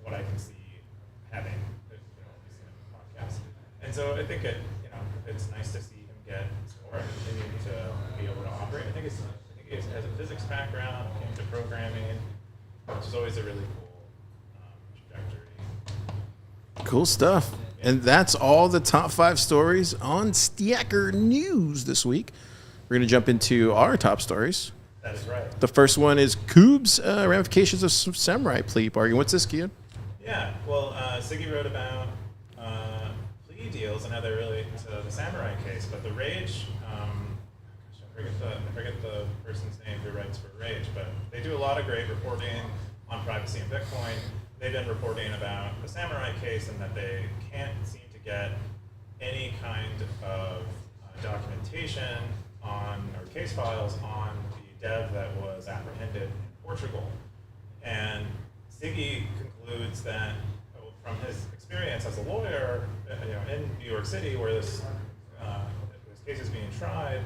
what I can see, having seen him in podcasts. And so I think it's nice to see him get support for it continue to be able to operate. I think it has a physics background, came to programming, which is always a really cool trajectory. Cool stuff. And that's all the top 5 stories on Stacker News this week. We're going to jump into our top stories. That is right. The first one is Koob's ramifications of samurai plea bargain. What's this, Keyan? Yeah, well, Siggy wrote about plea deals and how they're really to the samurai case, but the Rage, I forget the person's name who writes for Rage, but they do a lot of great reporting on privacy and Bitcoin. They've been reporting about the samurai case and that they can't seem to get any kind of documentation on or case files on the dev that was apprehended in Portugal. And Siggy concludes that from his experience as a lawyer, in New York City, where this case is being tried,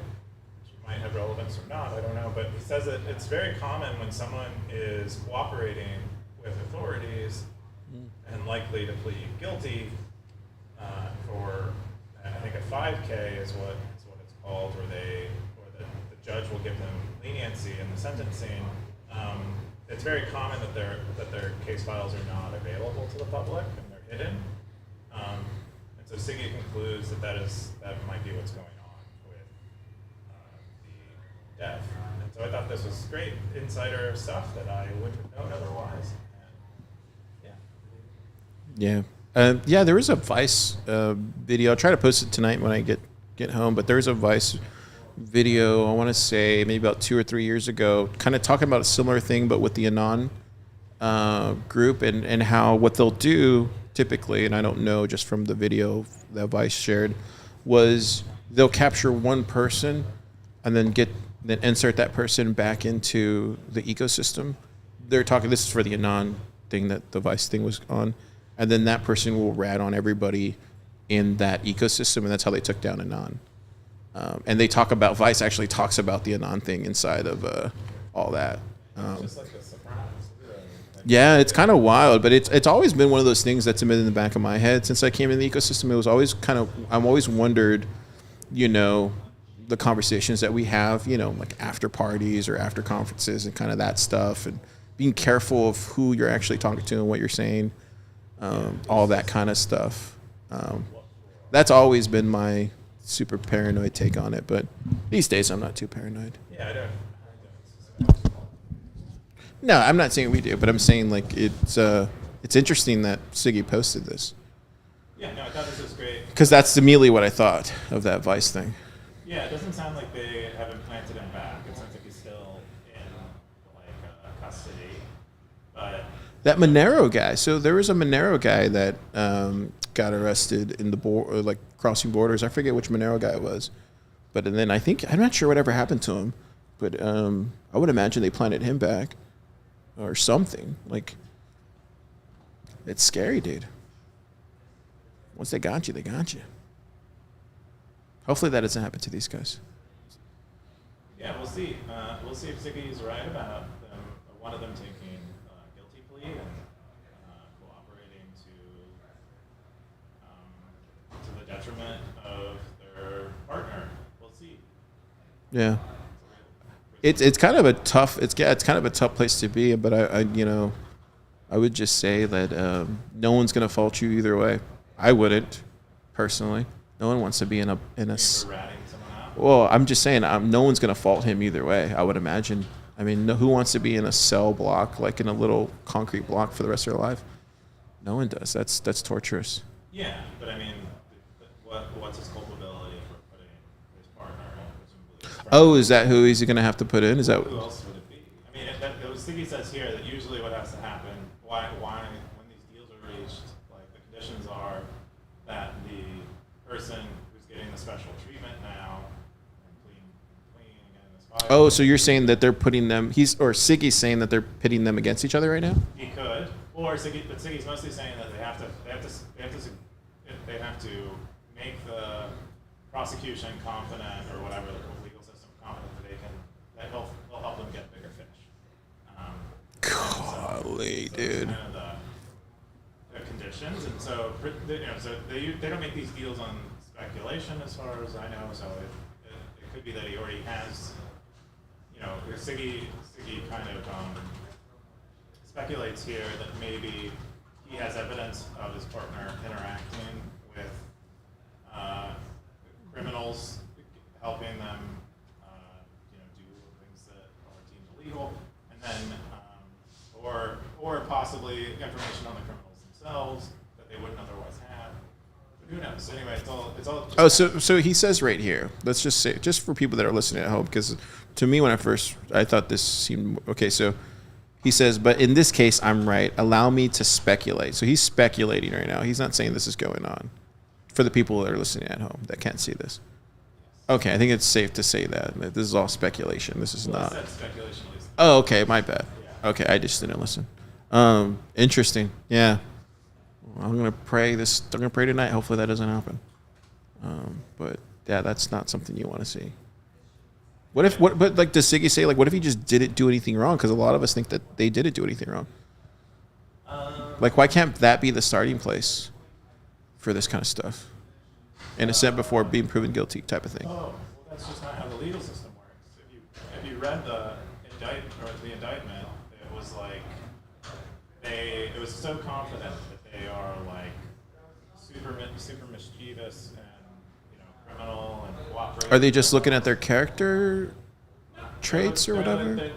which might have relevance or not, I don't know, but he says that it's very common when someone is cooperating with authorities and likely to plead guilty for, I think a 5K is what it's called, where the judge will give them leniency in the sentencing. It's very common that their case files are not available to the public and they're hidden. And so Siggy concludes that might be what's going on with the death. And so I thought this was great insider stuff that I wouldn't have known otherwise. And Yeah, there is a Vice video. I'll try to post it tonight when I get home. But there's a Vice video, I want to say maybe about 2 or 3 years ago, kind of talking about a similar thing, but with the Anon group and how what they'll do typically, and I don't know just from the video that Vice shared, was they'll capture one person and then insert that person back into the ecosystem. They're talking, this is for the Anon thing that the Vice thing was on. And then that person will rat on everybody in that ecosystem, and that's how they took down Anon. And they talk about, Vice actually talks about the Anon thing inside of all that. just like the Sopranos. Yeah, it's kind of wild, but it's always been one of those things that's been in the back of my head since I came in the ecosystem. It was always I've always wondered, the conversations that we have, like after parties or after conferences and kind of that stuff, and being careful of who you're actually talking to and what you're saying. All that kind of stuff. That's always been my super paranoid take on it, but these days I'm not too paranoid. Yeah, I don't. No, I'm not saying we do, but I'm saying like it's interesting that Siggy posted this. Yeah, no, I thought this was great. Because that's immediately what I thought of that Vice thing. Yeah, it doesn't sound like they have implanted him back. It sounds like he's still in custody, but. That Monero guy. So there was a Monero guy that got arrested in the crossing borders. I forget which Monero guy it was, but and then I'm not sure whatever happened to him, but I would imagine they planted him back or something. Like, it's scary, dude. Once they got you, they got you. Hopefully that doesn't happen to these guys. Yeah, we'll see. We'll see if Ziggy's right about them, one of them taking guilty plea and cooperating to the detriment of their partner. We'll see. Yeah, it's kind of a tough place to be. But I would just say that no one's gonna fault you either way. I wouldn't personally. No one wants to be in a. Ratting someone out? Well, I'm just saying, no one's gonna fault him either way. I would imagine. I mean, who wants to be in a cell block, like in a little concrete block for the rest of their life? No one does. That's torturous. Yeah, but I mean, what's his culpability for putting his partner in? Oh, is that who he's gonna have to put in? Is that? Who else would it be? I mean, Siggy says here that usually what has to happen, why when these deals are reached, like the conditions are that the person who's getting the special treatment now and clean again this file. Oh, so you're saying that they're putting them? Siggy's saying that they're pitting them against each other right now? He could, but Siggy's mostly saying that they have to make the prosecution confident or whatever the legal system confident that he'll help them get a bigger fish. Golly, so dude. Kind of the conditions, and so they don't make these deals on speculation, as far as I know. So it could be that he already has, Siggy kind of speculates here that maybe he has evidence of his partner interacting with criminals, helping them, do things that are deemed illegal, and then, or possibly information on the criminals themselves that they wouldn't otherwise have. But who knows? Anyway, it's all. Oh, so he says right here. Let's just say, just for people that are listening at home, because to me, when I thought this seemed okay. So he says, but in this case, I'm right. Allow me to speculate. So he's speculating right now. He's not saying this is going on. For the people that are listening at home that can't see this. Okay, I think it's safe to say that this is all speculation. This is not. I said speculation, at least. Oh, okay, my bad. Yeah. Okay, I just didn't listen. Interesting. Yeah, I'm gonna pray tonight. Hopefully that doesn't happen. But yeah, that's not something you want to see. But like, does Siggy say, like, what if he just didn't do anything wrong? Because a lot of us think that they didn't do anything wrong. Like, why can't that be the starting place for this kind of stuff? Innocent before being proven guilty, type of thing. Oh, well, that's just not how the legal system works. If you read the indictment, it was like it was so confident that they are like super mischievous and criminal and cooperative. Are they just looking at their character traits or whatever?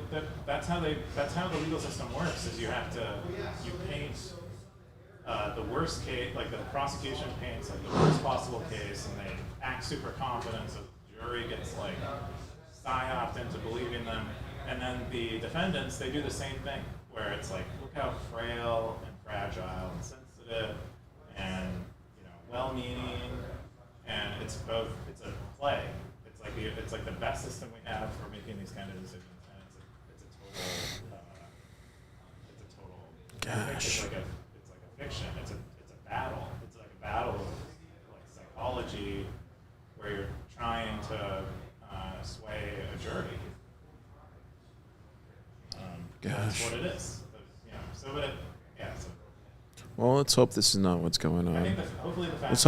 That's how the legal system works. Is you paint the worst case, like the prosecution paints like the worst possible case, and they act super confident, so the jury gets like psyoped into believing them, and then the defendants, they do the same thing, where it's like, look how frail and fragile and sensitive and well-meaning, and it's a play. It's like the best system we have for making these kind of decisions, and it's a total. Gosh. It's like a fiction. It's a battle. It's like a battle of like psychology, where you're trying to sway a jury. That's what it is. Well, let's hope this is not what's going on. I think hopefully the facts. Let's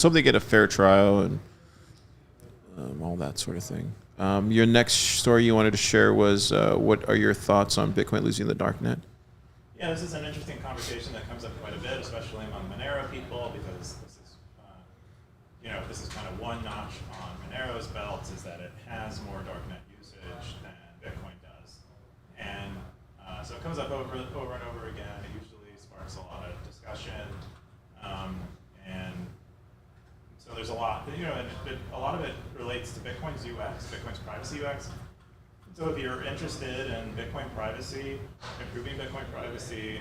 hope they get a fair trial and all that sort of thing. Your next story you wanted to share was what are your thoughts on Bitcoin losing the darknet? Yeah, this is an interesting conversation that comes up quite a bit, especially among Monero people, because this is kind of one notch on Monero's belt, is that it has more darknet usage than Bitcoin does, and so it comes up over and over again. It usually sparks a lot of discussion, and so there's a lot, and a lot of it relates to Bitcoin's UX, Bitcoin's privacy UX. So if you're interested in Bitcoin privacy, improving Bitcoin privacy,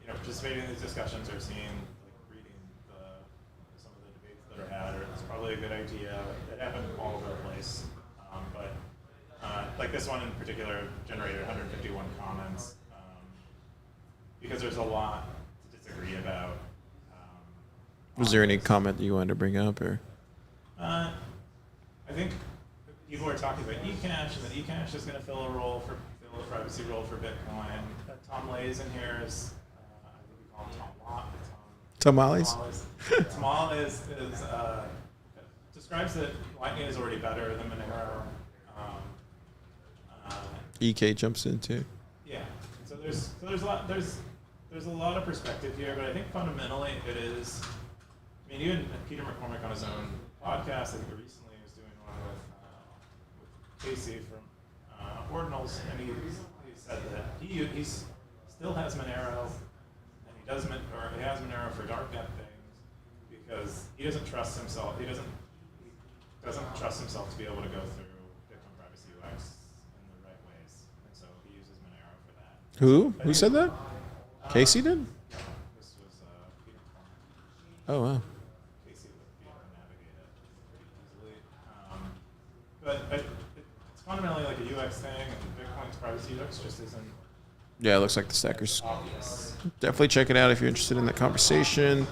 participating in these discussions or reading some of the debates that are had, it's probably a good idea. It happened all over the place. But like this one in particular generated 151 comments because there's a lot to disagree about. Was there any comment that you wanted to bring up, or? I think people are talking about eCash, and that eCash is going to fill a privacy role for Bitcoin. Tom Lay's in here is, I think we call him Tom Lott. Tamales? Tamal describes that Lightning is already better than Monero. EK jumps in too. Yeah. So there's a lot of perspective here, but I think fundamentally it is. I mean, even Peter McCormick on his own podcast, I think recently was doing one with Kelsay from Ordinals, and he said that he still has Monero, and he has Monero for darknet things because he doesn't trust himself. He doesn't trust himself to be able to go through Bitcoin privacy UX in the right ways, and so he uses Monero for that. Who? Who said that? Kelsay did? No, this was Peter McCormick. Oh, wow. Kelsay would be able to navigate it pretty easily. But it's fundamentally like a UX thing, and Bitcoin's privacy UX just isn't Yeah, it looks like the stackers. obvious. Definitely check it out if you're interested in that conversation.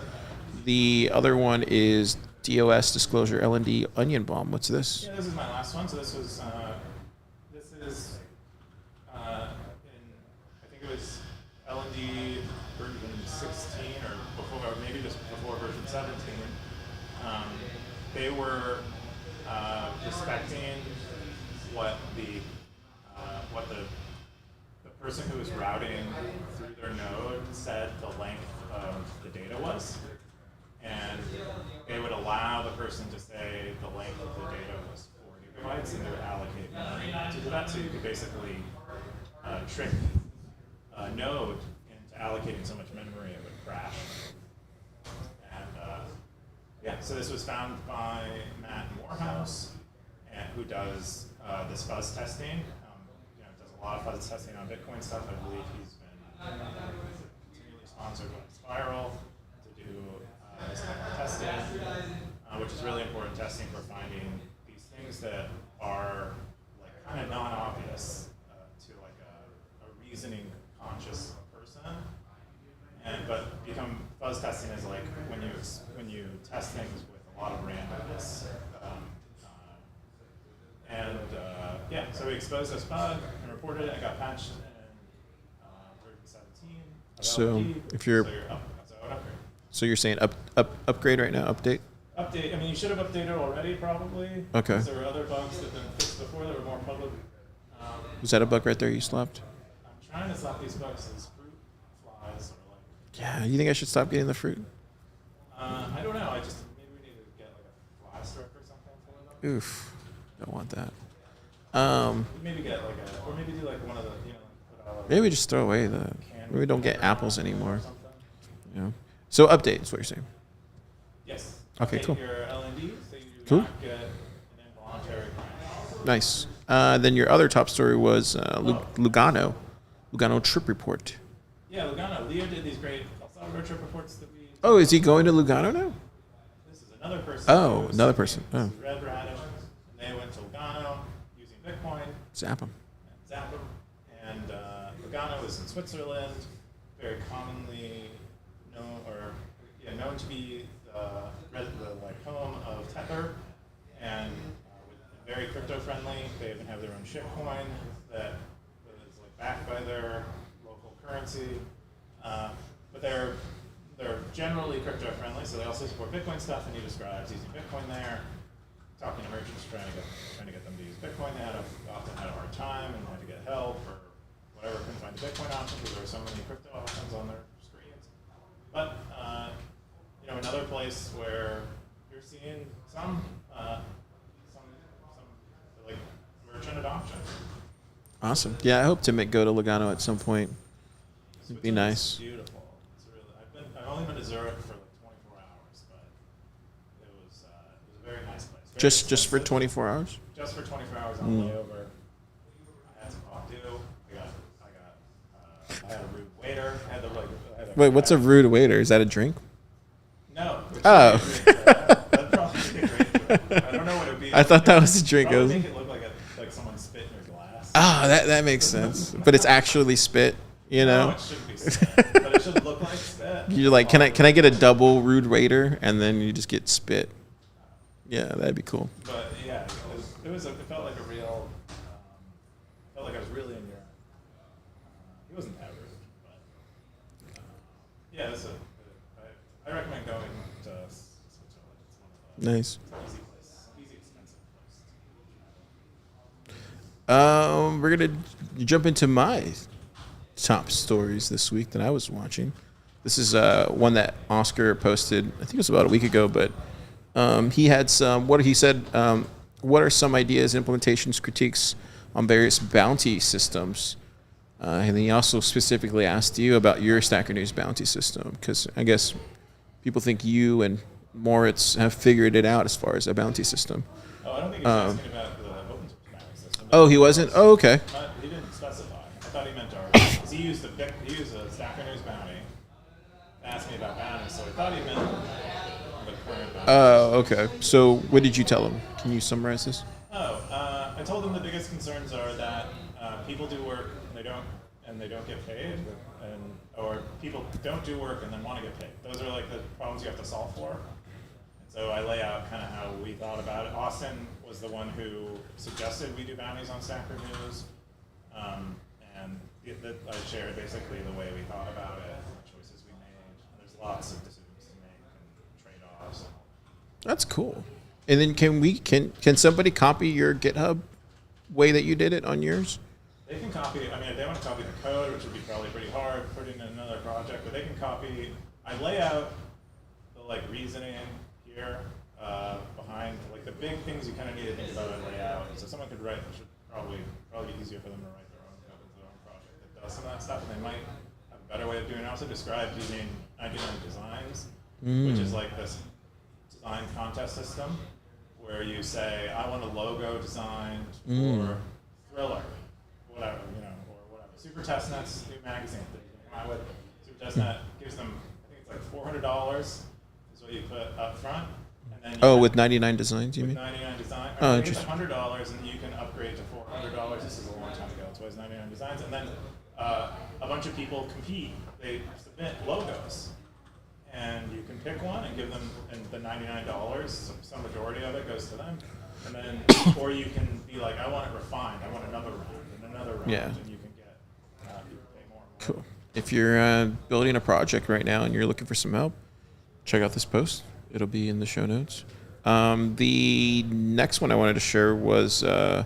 The other one is DOS Disclosure LND Onion Bomb. What's this? Yeah, this is my last one. So this is I think it was LND version 16 or before, or maybe just before version 17. They were expecting what the person who was routing through their node said the length of the data was, and they would allow the person to say the length of the data was 4 gigabytes, and they would allocate memory to do that. So you could basically trick a node into allocating so much memory it would crash. And so this was found by Matt Morehouse, who does this fuzz testing. Does a lot of fuzz testing on Bitcoin stuff. I believe he's been continually sponsored by Spiral to do this kind of testing, which is really important testing for finding these things that are like kind of non-obvious to like a reasoning conscious person. But become fuzz testing is like when you test things with a lot of randomness. So we exposed this bug and reported it. It got patched in version 17. So if you're so you're saying upgrade right now, update? Update. I mean, you should have updated already, probably. Okay. There were other bugs that had been fixed before that were more public. Was that a bug right there you slapped? I'm trying to slap these bugs as fruit flies or like. Yeah, you think I should stop getting the fruit? I don't know. Maybe we need to get like a fly strip or something for them. Oof, don't want that. Maybe get like or maybe do like one of the maybe just throw away maybe don't get apples anymore. Yeah. So update is what you're saying. Yes. Okay, cool. Your LND, so you do Cool. not get an involuntary crash. Nice. Then your other top story was Lugano trip report. Yeah, Lugano. Leo did these great El Salvador trip reports that we. Oh, is he going to Lugano now? This is another person. Oh, another person. Oh. This is Red Radish. And they went to Lugano using Bitcoin. Zap him. Zap them. And Lugano is in Switzerland, very commonly known to be the like home of Tether, and very crypto friendly. They even have their own shitcoin that is like backed by their local currency. But they're generally crypto friendly, so they also support Bitcoin stuff. And he describes using Bitcoin there, talking to merchants, trying to get them to use Bitcoin. They often had a hard time and had to get help or whatever, couldn't find the Bitcoin option because there were so many crypto options on their screens. But another place where you're seeing some like merchant adoption. Awesome. Yeah, I hope to go to Lugano at some point. It'd be nice. Beautiful. It's really. I've only been to Zurich for like 24 hours, but it was a very nice place. Just for 24 hours? Just for 24 hours on the layover. I had some hot dew. I had a rude waiter. Wait, what's a rude waiter? Is that a drink? No. Oh. That'd probably be a great drink. I don't know what it would be. I thought that was a drink. Probably make it look like someone spit in your glass. Ah, that makes sense. But it's actually spit, you know? No, it shouldn't be spit, but it should look like spit. You're like, can I get a double rude waiter? And then you just get spit. Yeah, that'd be cool. But yeah, it felt like a real. Felt like I was really in Europe. He wasn't that rude, but yeah, I recommend going to Switzerland. It's one of the Nice. easy, expensive place. We're gonna jump into my top stories this week that I was watching. This is one that Oscar posted. I think it was about a week ago, but he had some. What he said. What are some ideas, implementations, critiques on various bounty systems? And then he also specifically asked you about your Stacker News bounty system, because I guess people think you and Moritz have figured it out as far as a bounty system. Oh, I don't think he was asking about the open source bounty system. Oh, he wasn't? Oh, okay. He didn't specify. I thought he meant ours. Because he used a Stacker News bounty to ask me about bounties, so I thought he meant the current bounty. Oh, okay. So what did you tell him? Can you summarize this? I told him the biggest concerns are that people do work and they don't get paid, or people don't do work and then want to get paid. Those are like the problems you have to solve for. And so I lay out kind of how we thought about it. Austin was the one who suggested we do bounties on Stacker News, and I shared basically the way we thought about it, the choices we made. And there's lots of decisions to make and trade-offs. That's cool. And then can somebody copy your GitHub way that you did it on yours? They can copy. I mean, if they want to copy the code, which would be probably pretty hard, put it in another project, but they can copy. I lay out the reasoning here behind the big things you kind of need to think about and lay out. So someone could write. It should probably be easier for them to write their own code into their own project that does some of that stuff, and they might have a better way of doing it. I also described using 99 Designs, which is this design contest system where you say, I want a logo designed for Thriller, whatever, or whatever. Super Testnet's new magazine that you can come out with. Super Testnet gives them, I think it's $400 is what you put up front. And then with 99 Designs, you mean? 99 Designs. Oh, it's interesting. $100, and you can upgrade to $400. This is a long time ago. It's always 99 Designs. And then a bunch of people compete. They submit logos. And you can pick one and give them the $99. Some majority of it goes to them. And then, or you can be like, I want it refined. I want another round and another round. Yeah. And you can get, you can pay more and more. Cool. If you're building a project right now and you're looking for some help, check out this post. It'll be in the show notes. The next one I wanted to share was, this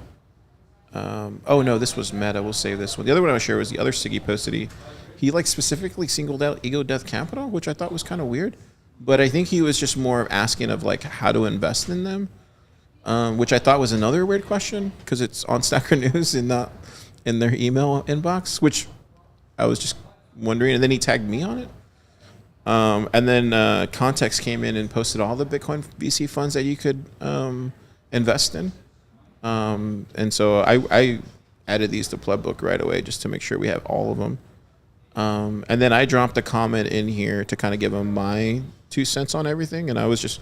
was Meta. We'll save this one. The other one I want to share was the other Siggy posted. He specifically singled out Ego Death Capital, which I thought was kind of weird. But I think he was just more asking of how to invest in them, which I thought was another weird question because it's on Stacker News and not in their email inbox, which I was just wondering. And then he tagged me on it. And then Context came in and posted all the Bitcoin VC funds that you could invest in. And so I added these to Plebbook right away just to make sure we have all of them. And then I dropped a comment in here to kind of give him my 2 cents on everything. And I was just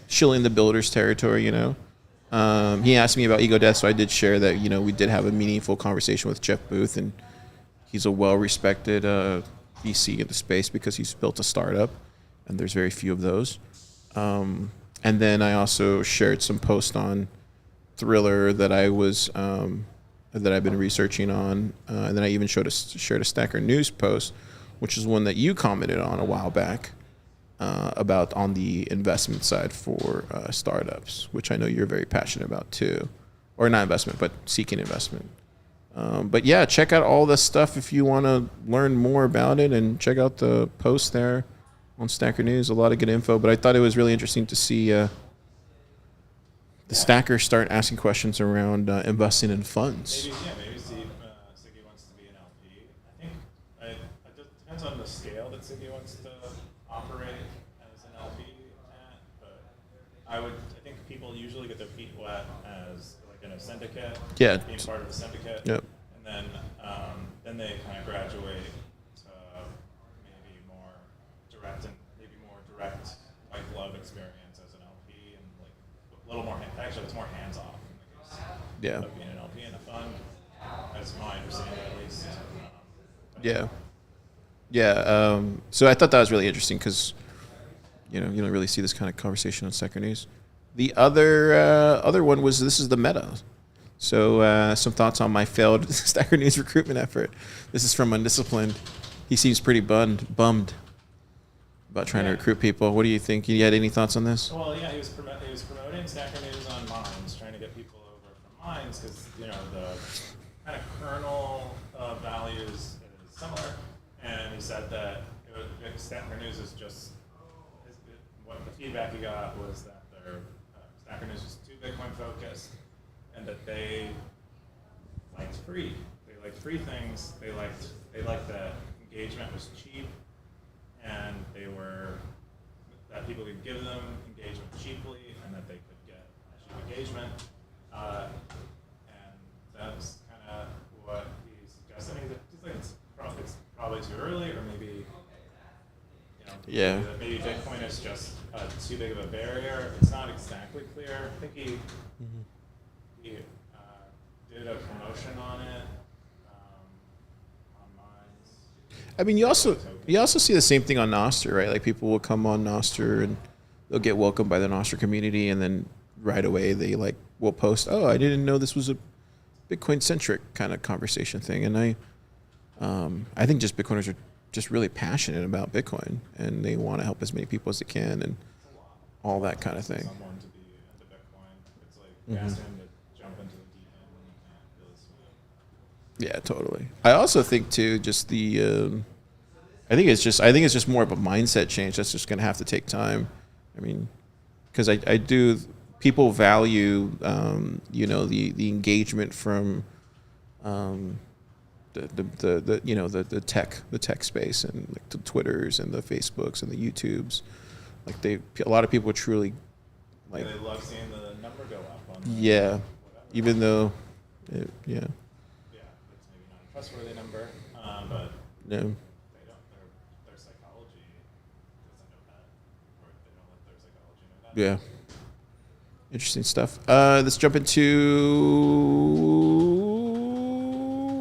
shilling the builder's territory, He asked me about Ego Death, so I did share that, we did have a meaningful conversation with Jeff Booth, and he's a well-respected VC in the space because he's built a startup, and there's very few of those. And then I also shared some posts on Thriller that I was that I've been researching on, and then I even shared a Stacker News post, which is one that you commented on a while back about on the investment side for startups, which I know you're very passionate about too, or not investment, but seeking investment. But yeah, check out all this stuff if you want to learn more about it, and check out the post there on Stacker News. A lot of good info, but I thought it was really interesting to see the stackers start asking questions around investing in funds. Maybe Siggy wants to be an LP. I think it depends on the scale that Siggy wants to operate as an LP at, but I think people usually get their feet wet as in a syndicate, being part of the syndicate, yep. And then they kind of graduate to maybe more direct white glove experience as an LP, and a little more. Actually, it's more hands off in the case of being an LP in a fund. That's my understanding, at least. So I thought that was really interesting because you don't really see this kind of conversation on Stacker News. The other one was, this is the Meta. So some thoughts on my failed Stacker News recruitment effort. This is from Undisciplined. He seems pretty bummed about trying to recruit people. What do you think? You had any thoughts on this? Well, yeah, he was promoting Stacker News on Minds, trying to get people over from Minds because the kind of kernel of values is similar. And he said that Stacker News is just what the feedback he got was that their Stacker News was too Bitcoin focused, and that they liked free. They liked free things. They liked that engagement was cheap, and that people could give them engagement cheaply, and that they could get cheap engagement. And that's kind of what he's suggesting. He's like it's probably too early, or maybe maybe Bitcoin is just too big of a barrier. It's not exactly clear. I think he did a promotion on it on Minds. I mean, you also see the same thing on Nostr, right? Like people will come on Nostr and they'll get welcomed by the Nostr community, and then right away they will post, "Oh, I didn't know this was a Bitcoin centric kind of conversation thing." And I think just Bitcoiners are just really passionate about Bitcoin, and they want to help as many people as they can, and all that kind of thing. Someone to be into Bitcoin. asking him to jump into the deep end and really swim. Yeah, totally. I also think too, just the. I think it's just more of a mindset change. That's just going to have to take time. I mean, because I do. People value, the engagement from, the tech space and like the Twitters and the Facebooks and the YouTubes. Like a lot of people truly, like. They love seeing the number go up. Yeah, even though, yeah. Yeah, it's maybe not a trustworthy number, but No. they don't. Their psychology doesn't know that, or they don't let their psychology know that. Yeah. Interesting stuff. Let's jump into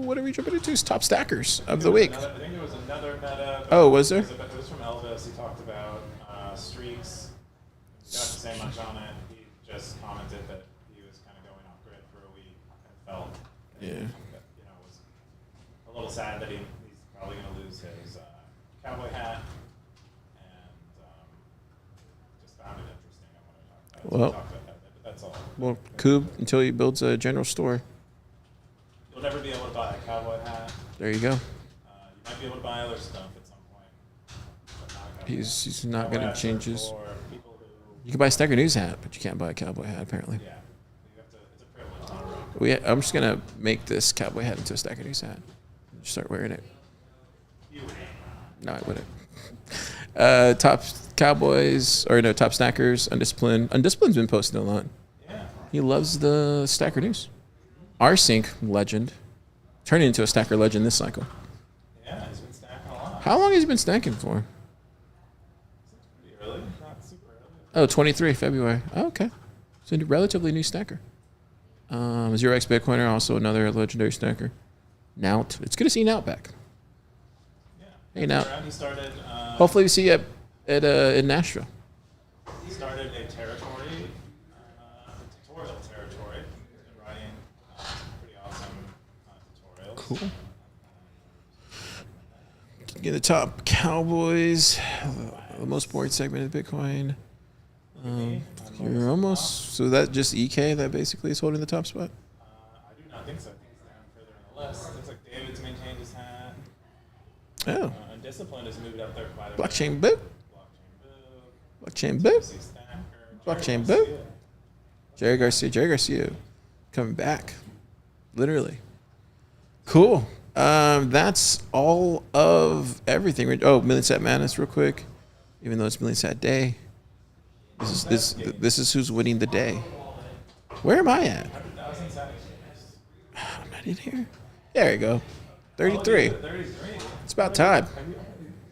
what are we jumping into? Top stackers of the week. I think there was another meta. Oh, was there? It was from Elvis. He talked about streaks. Got to say much on it. He just commented that he was kind of going off grid for a week and felt, was a little sad that he's probably going to lose his cowboy hat, and just found it interesting. I want to talk about. Well, Talk about that, but that's all. Well, Coob, until he builds a general store. You'll never be able to buy a cowboy hat. There you go. You might be able to buy other stuff at some point. But not a cowboy. He's not Cowboy going to hats are change his. for people who, You can buy a Stacker News hat, but you can't buy a cowboy hat apparently. yeah, you have to, it's a privilege, not a right. I'm just gonna make this cowboy hat into a Stacker News hat. Just start wearing it. You would. No, I wouldn't. Top Cowboys or no top Stackers. Undisciplined. Undisciplined's been posting a lot. Yeah. He loves the Stacker News. Rsync legend, turning into a Stacker legend this cycle. Yeah, he's been stacking a lot. How long has he been stacking for? Pretty early, not super early. Oh, 23 February. Oh, okay. So a relatively new stacker. 0x Bitcoiner, also another legendary stacker. Nout. It's good to see Nout back. Yeah. Hey, now. He started. Hopefully we see you at in Nashville. He started a territory, tutorial territory. He's been writing pretty awesome tutorials. Cool. Get the top Cowboys, the most boring segment of Bitcoin. You're almost, so that just EK that basically is holding the top spot? I do not think so. I think it's down further in the list. Looks like David's maintained his hat. Oh. Undisciplined has moved up there quite a bit. Blockchain boop. Blockchain Blockchain boo. boop. CC Stacker. Blockchain Jerry boop. Jerry Garcia coming back. Literally. Cool. That's all of everything. Oh, Million Sat Madness real quick. Even though it's Million Sat Day. This is who's winning the day. Where am I at? 100,000 seconds. I'm not in here. There you go. 33. 33. It's about time. Have you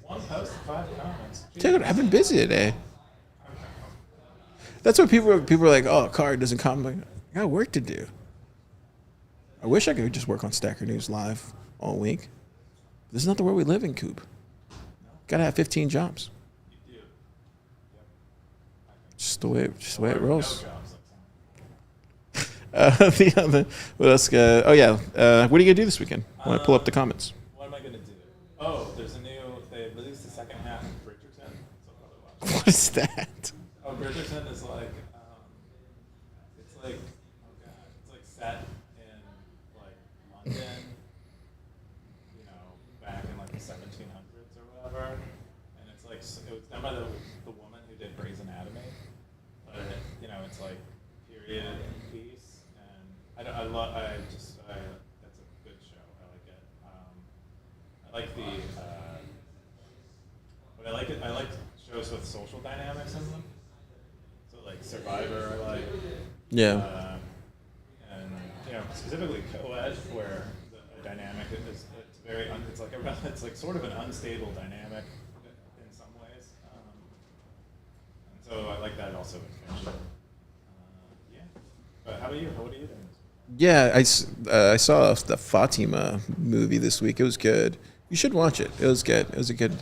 one post, 5 comments? Dude, I've been busy today. That's what people are like, oh, Car doesn't comment. I got work to do. I wish I could just work on Stacker News Live all week. This is not the world we live in, Coop. Gotta have 15 jobs. You do. Just the way it rolls. No jobs, like The other, what else? Oh yeah. What are you gonna do this weekend? I want to pull up the comments. what am I gonna do? Oh, there's a new. They released the second half of Bridgerton. So I'll probably watch it. What is that? Oh, Bridgerton is like, it's like, oh god, it's like set in like London, you know, back in like the 1700s or whatever, and it's like it was done by the woman who did Grey's Anatomy, but you know, it's like period piece, and that's a good show. I like it. I like I like shows with social dynamics in them. So like Survivor, I like. Yeah. And you know, specifically co-ed, where the dynamic is it's very it's like sort of an unstable dynamic in some ways. And so I like that also in fiction. Yeah. But how about you? What are you doing? Yeah, I saw the Fatima movie this week. It was good. You should watch it. It was good. It was a good.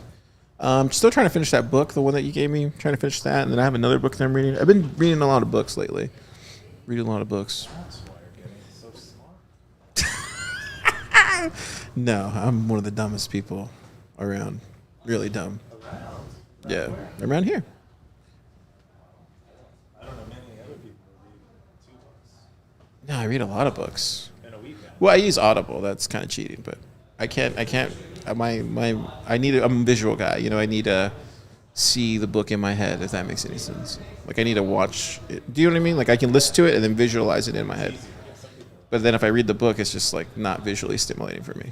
Still trying to finish that book, the one that you gave me. Trying to finish that, and then I have another book that I'm reading. I've been reading a lot of books lately. Reading a lot of books. That's why you're getting so smart. No, I'm one of the dumbest people around. Really dumb. Around. Yeah, around here. I don't know many other people who read 2 books. I read a lot of books. in a weekend. Well, I use Audible. That's kind of cheating, but I can't. I need. I'm a visual guy. You know, I need to see the book in my head. If that makes any sense. Like I need to watch it. Do you know what I mean? Like I can listen to it and then visualize it in my head. But then if I read the book, it's just like not visually stimulating for me.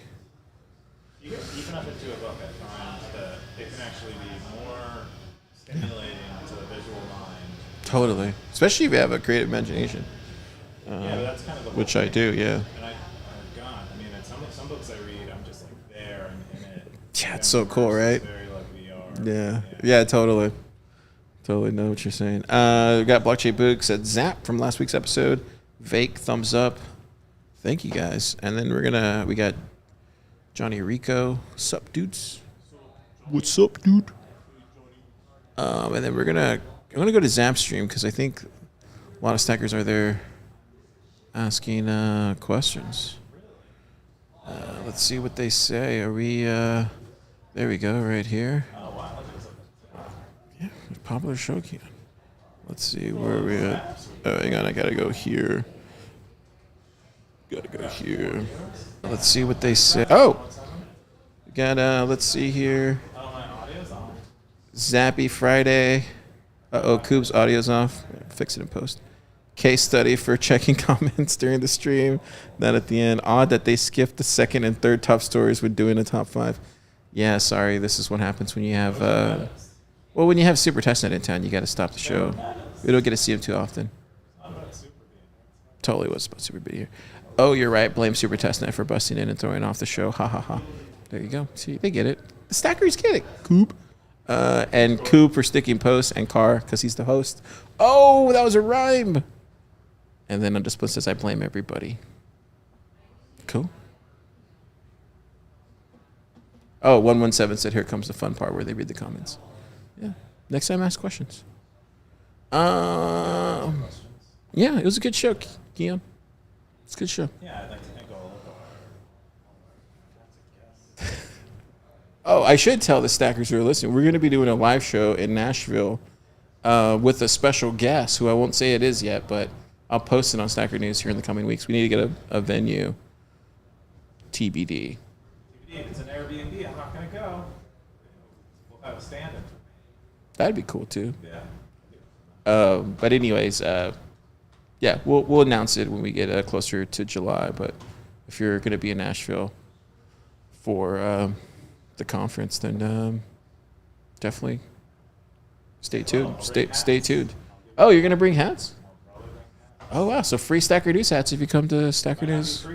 You can up into a book at times that it can actually be more stimulating to the visual mind. Totally, especially if you have a creative imagination, Yeah, that's kind of the whole which I thing. do. Yeah. And God, I mean, in some books I read, I'm just like there and in it. Yeah, it's so cool, right? Very like VR. Yeah, totally. Totally know what you're saying. We got Blockchain Book said Zap from last week's episode. Vake, thumbs up. Thank you guys. And then we got Johnny Rico. Sup, dudes? What's up, dude? And then I'm gonna go to Zap stream because I think a lot of stackers are there asking questions. Let's see what they say. Are we? There we go, right here. Yeah, popular show Keyan. Let's see where are we at. Oh, hang on, I gotta go here. Let's see what they say. Oh, we got. Let's see here. Zappy Friday. Coop's audio's off. Fix it in post. Case study for checking comments during the stream. Then at the end, odd that they skipped the second and third top stories when doing a top 5. Yeah, sorry. This is what happens when you have. When you have Super Testnet in town, you got to stop the show. We don't get to see him too often. Totally was about Super B here. Oh, you're right. Blame Super Testnet for busting in and throwing off the show. Ha ha ha. There you go. See, they get it. The stackers get it. Coop. And Coop for sticking posts, and Car because he's the host. Oh, that was a rhyme. And then Undisciplined says, I blame everybody. Cool. Oh, 117 said, here comes the fun part where they read the comments. Yeah. Next time, ask questions. Yeah, it was a good show, Keyan. It's a good show. Yeah, I'd like to think all Oh, I should tell the stackers who are listening. We're going to be doing a live show in Nashville with a special guest who I won't say it is yet, but I'll post it on Stacker News here in the coming weeks. We need to get a venue. TBD. If it's an Airbnb, I'm not going to go. We'll have a stand-in. That'd be cool too. Yeah. But anyways, yeah, we'll announce it when we get closer to July. But if you're going to be in Nashville for the conference, then definitely stay tuned. Stay tuned. Oh, you're going to bring hats? Oh wow! So free Stacker News hats if you come to Stacker News. So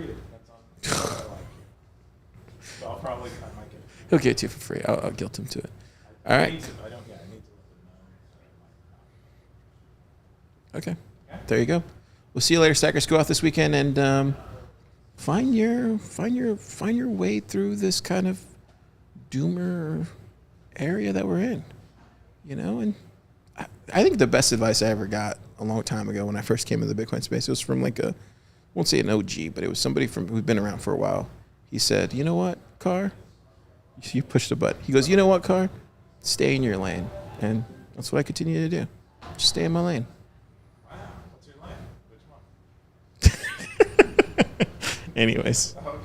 I might get He'll get it to you for free. I'll guilt him to it. All right. I need to let them know. Okay. There you go. We'll see you later, stackers. Go out this weekend and find your way through this kind of doomer area that we're in. You know, and I think the best advice I ever got a long time ago when I first came into the Bitcoin space, it was from like I won't say an OG, but it was somebody who'd been around for a while. He said, "You know what, Car? You pushed a button." He goes, "You know what, Car? Stay in your lane," and that's what I continue to do. Just stay in my lane. What's your lane? Which one? Anyways. Oh,